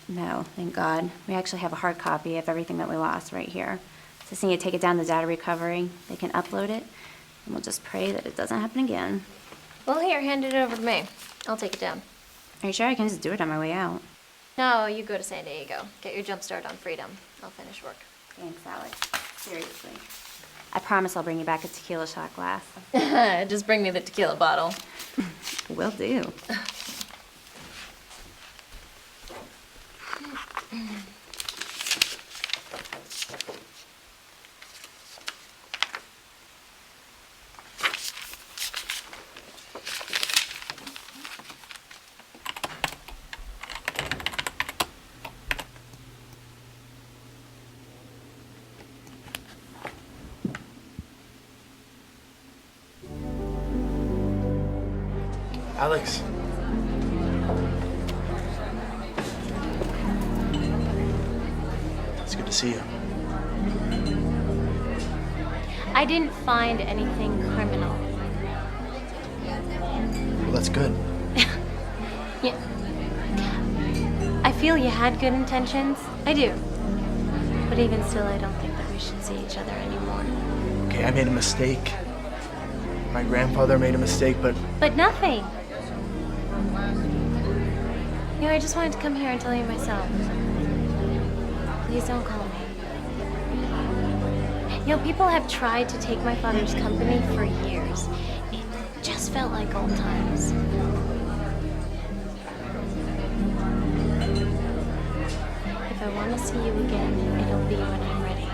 No, thank God. We actually have a hard copy of everything that we lost right here. Just need to take it down to data recovery. They can upload it, and we'll just pray that it doesn't happen again. Well, here, hand it over to me. I'll take it down. Are you sure I can just do it on my way out? No, you go to San Diego. Get your jump start on freedom. I'll finish work. Thanks, Alex. Seriously. I promise I'll bring you back a tequila shot glass. Just bring me the tequila bottle. Will do. Alex. It's good to see you. I didn't find anything criminal. Well, that's good. Yeah. I feel you had good intentions. I do. But even still, I don't think that we should see each other anymore. Okay, I made a mistake. My grandfather made a mistake, but... But nothing. You know, I just wanted to come here and tell you myself. Please don't call me. You know, people have tried to take my father's company for years. It just felt like old times. If I want to see you again, it'll be when I'm ready.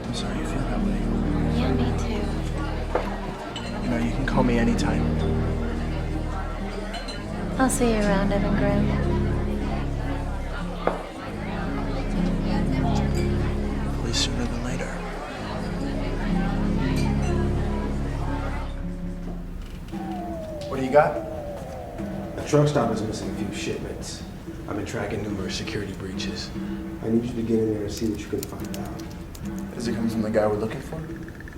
I'm sorry you feel that way. Yeah, me too. You know, you can call me anytime. I'll see you around, Evan Graham. Hopefully sooner than later. What do you got? The truck stop is missing a few shipments. I've been tracking numerous security breaches. I need you to get in there and see what you can find out. Does it come from the guy we're looking for?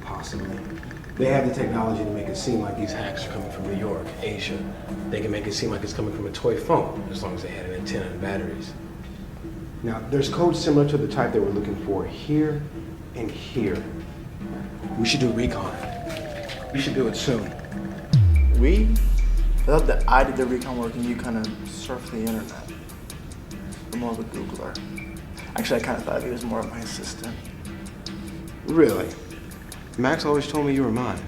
Possibly. They have the technology to make it seem like these hacks are coming from New York, Asia. They can make it seem like it's coming from a toy phone, as long as they had an antenna and batteries. Now, there's code similar to the type that we're looking for here and here. We should do recon. We should do it soon. We? I thought that I did the recon work and you kind of surfed the internet. I'm more of a Googler. Actually, I kind of thought he was more of my assistant. Really? Max always told me you were mine.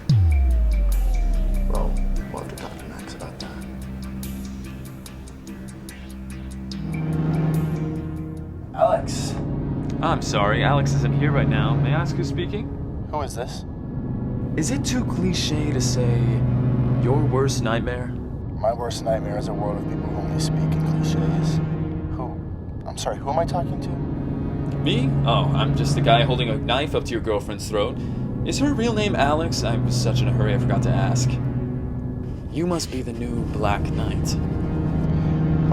Well, we'll have to talk to Max about that. Alex. I'm sorry, Alex isn't here right now. May I ask who's speaking? Who is this? Is it too cliche to say your worst nightmare? My worst nightmare is a world of people who only speak in cliches. I'm sorry, who am I talking to? Me? Oh, I'm just the guy holding a knife up to your girlfriend's throat. Is her real name Alex? I was such in a hurry I forgot to ask. You must be the new Black Knight.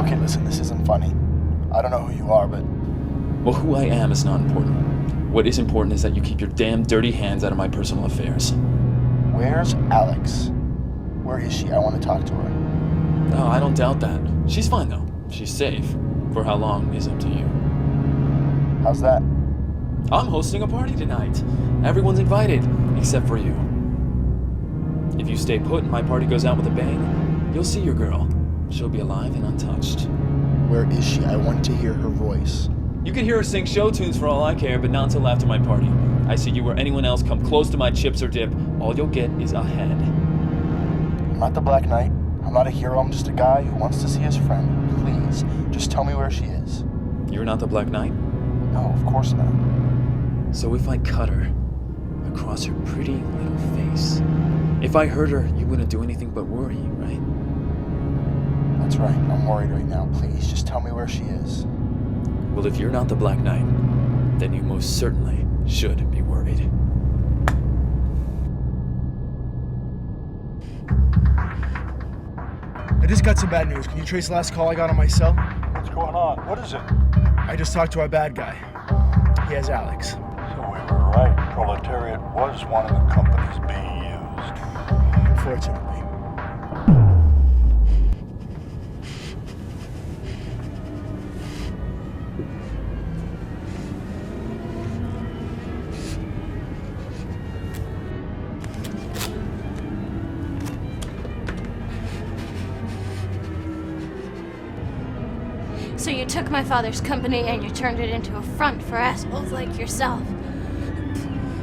Okay, listen, this isn't funny. I don't know who you are, but... Well, who I am is not important. What is important is that you keep your damn dirty hands out of my personal affairs. Where's Alex? Where is she? I want to talk to her. Oh, I don't doubt that. She's fine, though. She's safe. For how long is up to you. How's that? I'm hosting a party tonight. Everyone's invited, except for you. If you stay put and my party goes out with a bang, you'll see your girl. She'll be alive and untouched. Where is she? I want to hear her voice. You can hear her sing show tunes for all I care, but not until after my party. I see you or anyone else come close to my chips or dip, all you'll get is a head. I'm not the Black Knight. I'm not a hero. I'm just a guy who wants to see his friend. Please, just tell me where she is. You're not the Black Knight? No, of course not. So if I cut her across her pretty little face, if I hurt her, you wouldn't do anything but worry, right? That's right. I'm worried right now. Please, just tell me where she is. Well, if you're not the Black Knight, then you most certainly should be worried. I just got some bad news. Can you trace the last call I got on my cell? What's going on? What is it? I just talked to our bad guy. He has Alex. So we were right. Proletariat was one of the companies being used. Unfortunately. So you took my father's company and you turned it into a front for assholes like yourself.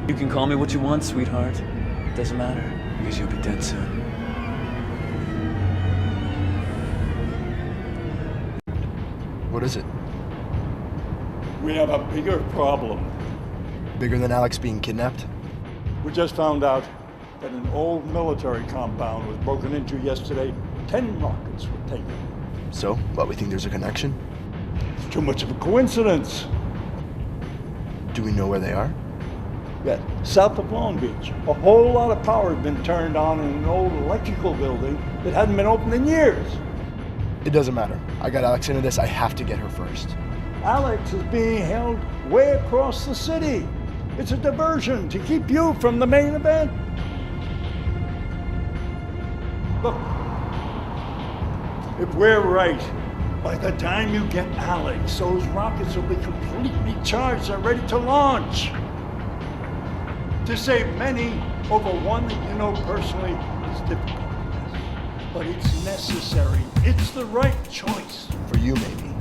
You can call me what you want, sweetheart. Doesn't matter, because you'll be dead soon. What is it? We have a bigger problem. Bigger than Alex being kidnapped? We just found out that an old military compound was broken into yesterday. 10 rockets were taken. So, but we think there's a connection? It's too much of a coincidence. Do we know where they are? Yeah, south of Long Beach. A whole lot of power had been turned on in an old electrical building that hadn't been opened in years. It doesn't matter. I got Alex into this. I have to get her first. Alex is being held way across the city. It's a diversion to keep you from the main event. Look, if we're right, by the time you get Alex, those rockets will be completely charged and ready to launch. To save many over one that you know personally is difficult. But it's necessary. It's the right choice. For you, maybe.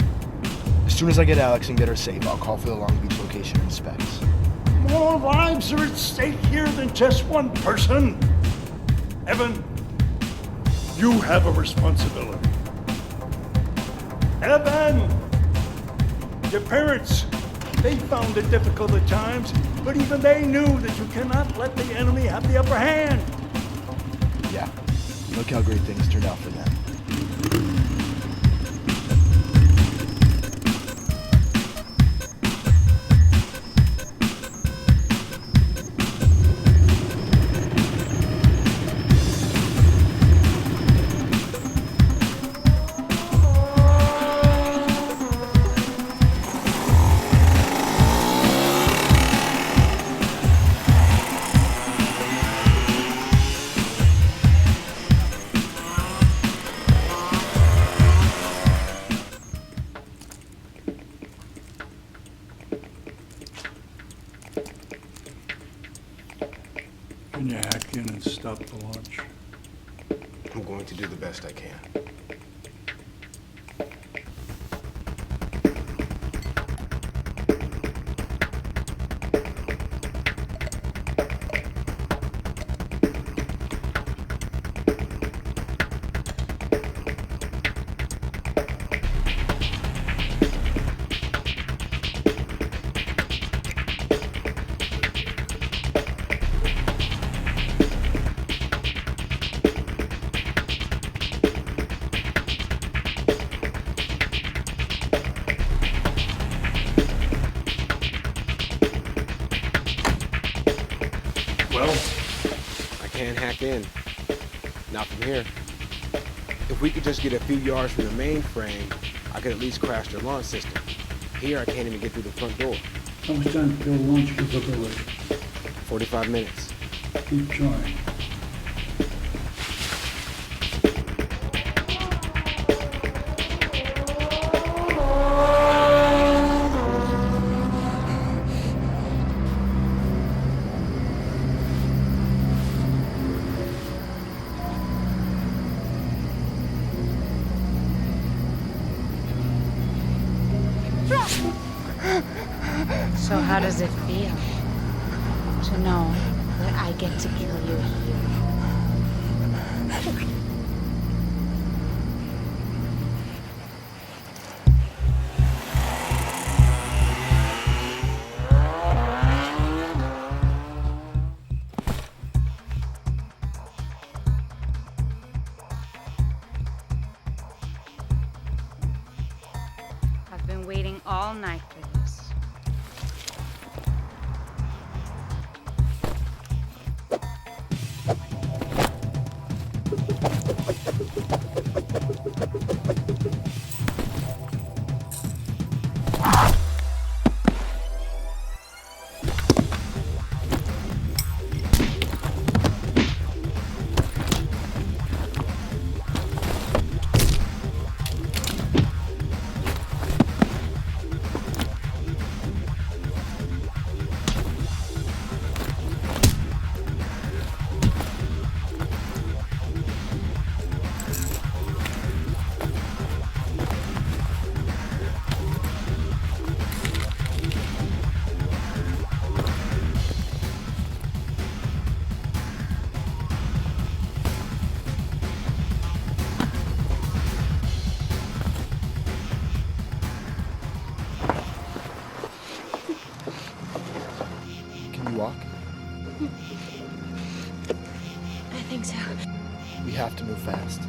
As soon as I get Alex and get her safe, I'll call for the Long Beach location and specs. More lives are at stake here than just one person. Evan, you have a responsibility. Evan! Your parents, they found it difficult at times, but even they knew that you cannot let the enemy have the upper hand. Yeah, look how great things turned out for them. Can you hack in and stop the launch? I'm going to do the best I can. Well, I can't hack in. Not from here. If we could just get a few yards from the mainframe, I could at least crash their launch system. Here, I can't even get through the front door. How much time till launch capability? 45 minutes. Keep trying. So how does it feel to know that I get to kill you here? I've been waiting all night for this. Can you walk? I think so. We have to move fast.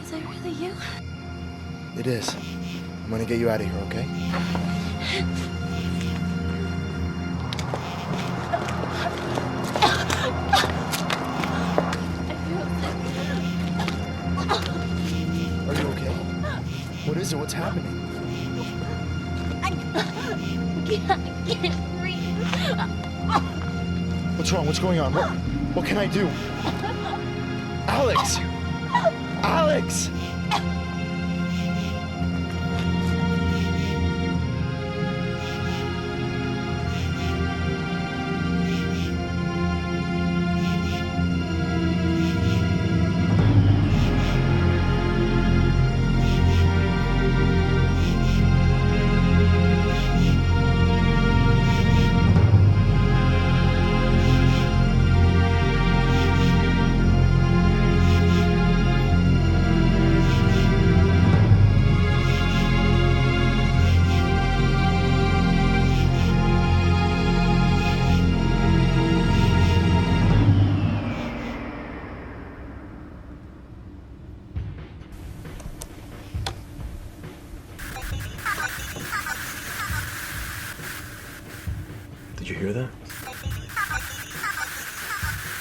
Is that really you? It is. I'm gonna get you out of here, okay? Are you okay? What is it? What's happening? I can't breathe. What's wrong? What's going on? What can I do? Alex! Alex!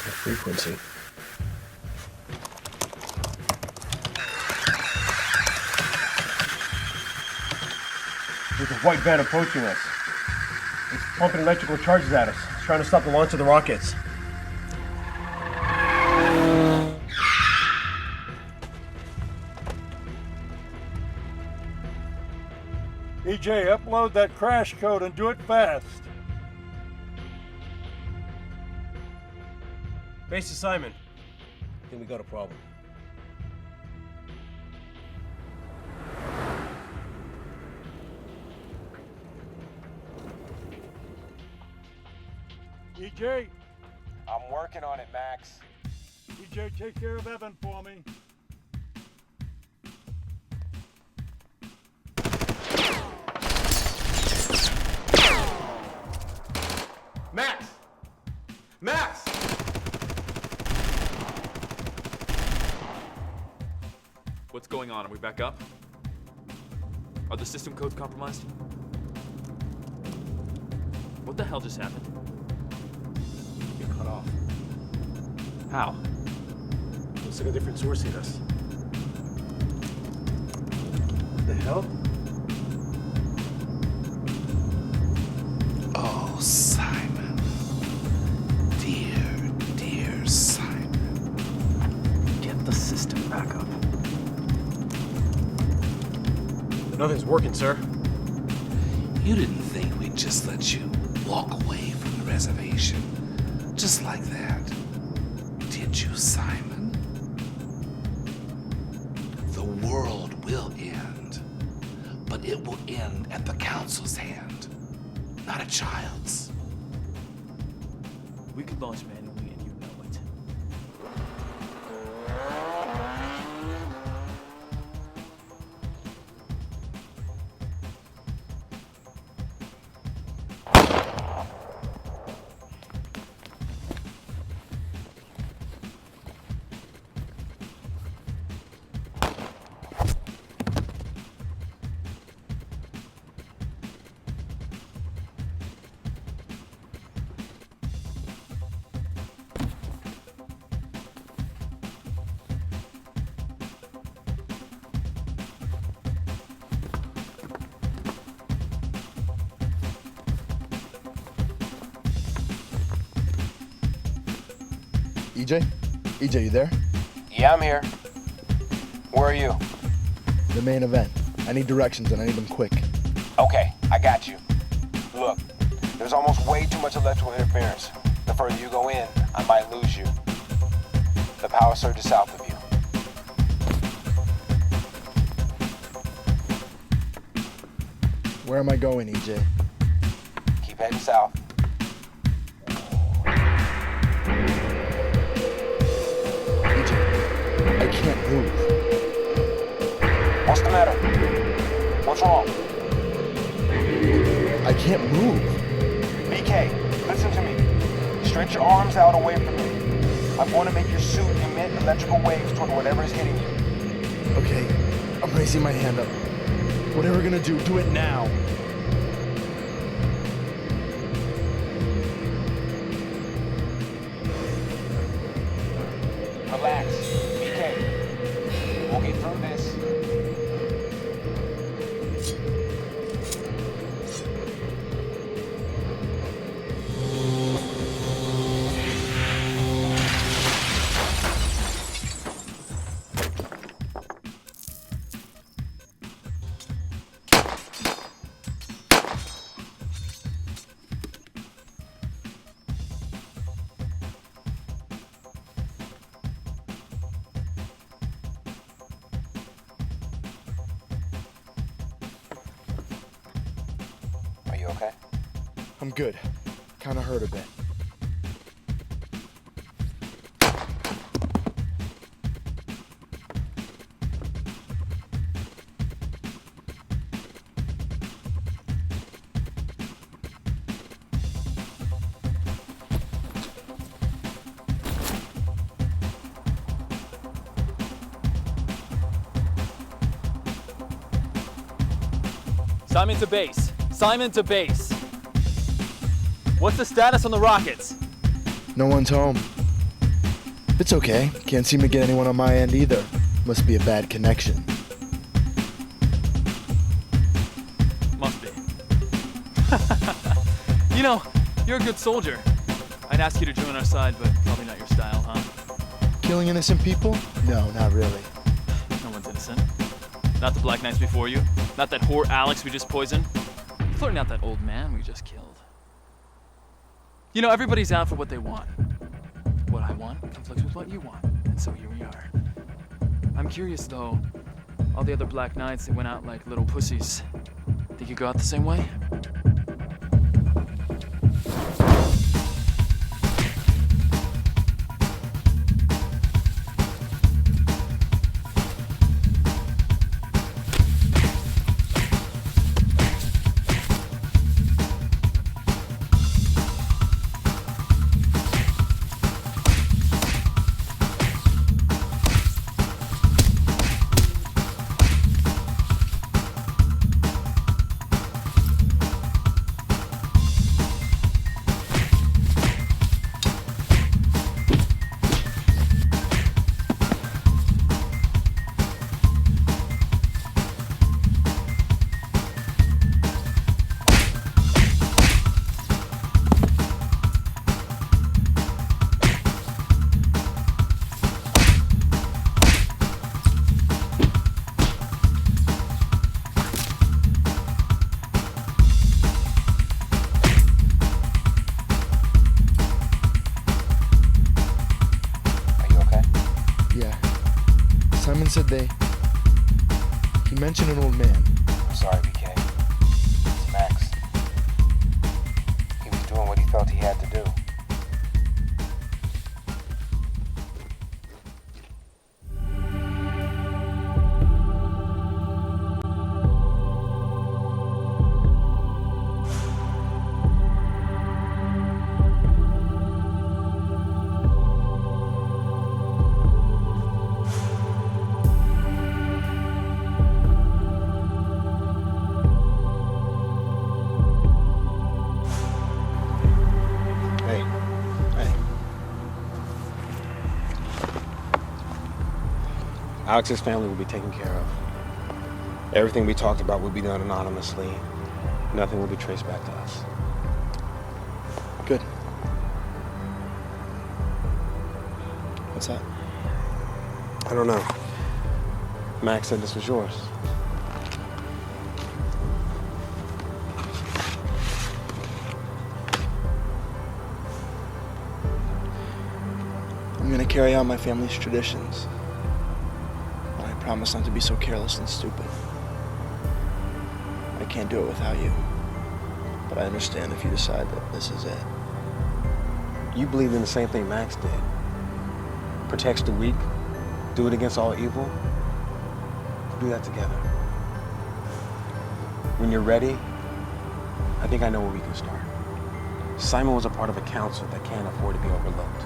What frequency? There's a white van approaching us. It's pumping electrical charges at us. It's trying to stop the launch of the rockets. EJ, upload that crash code and do it fast. Base to Simon. I think we got a problem. EJ, I'm working on it, Max. EJ, take care of Evan for me. Max! Max! What's going on? Are we back up? Are the system codes compromised? What the hell just happened? Get cut off. How? Looks like a different source hit us. What the hell? Oh, Simon. Dear, dear Simon. Get the system back up. Nothing's working, sir. You didn't think we'd just let you walk away from the reservation just like that, did you, Simon? The world will end, but it will end at the Council's hand, not a child's. We could launch manually and you know it. EJ? EJ, you there? Yeah, I'm here. Where are you? The main event. I need directions and I need them quick. Okay, I got you. Look, there's almost way too much electrical interference. The further you go in, I might lose you. The power surge is south of you. Where am I going, EJ? Keep heading south. I can't move. What's the matter? What's wrong? I can't move. BK, listen to me. Stretch your arms out away from me. I want to make your suit emit electrical waves toward whatever is hitting you. Okay, I'm raising my hand up. Whatever we're gonna do it now. Relax. BK, we'll get through this. Are you okay? I'm good. Kinda hurt a bit. Simon to base. Simon to base. What's the status on the rockets? No one's home. It's okay. Can't seem to get anyone on my end either. Must be a bad connection. Must be. You know, you're a good soldier. I'd ask you to join our side, but probably not your style, huh? Killing innocent people? No, not really. No one's innocent. Not the Black Knights before you. Not that whore Alex we just poisoned. Certainly not that old man we just killed. You know, everybody's out for what they want. What I want conflicts with what you want, and so here we are. I'm curious, though. All the other Black Knights, they went out like little pussies. Think you go out the same way? Simon said he mentioned an old man. I'm sorry, BK. It's Max. He was doing what he felt he had to do. Alex's family will be taken care of. Everything we talked about will be done anonymously. Nothing will be traced back to us. Good. What's that? I don't know. Max said this was yours. I'm gonna carry on my family's traditions. But I promise not to be so careless and stupid. I can't do it without you. But I understand if you decide that this is it. You believe in the same thing Max did. Protects the weak, do it against all evil. Do that together. When you're ready, I think I know where we can start. Simon was a part of a council that can't afford to be overlooked.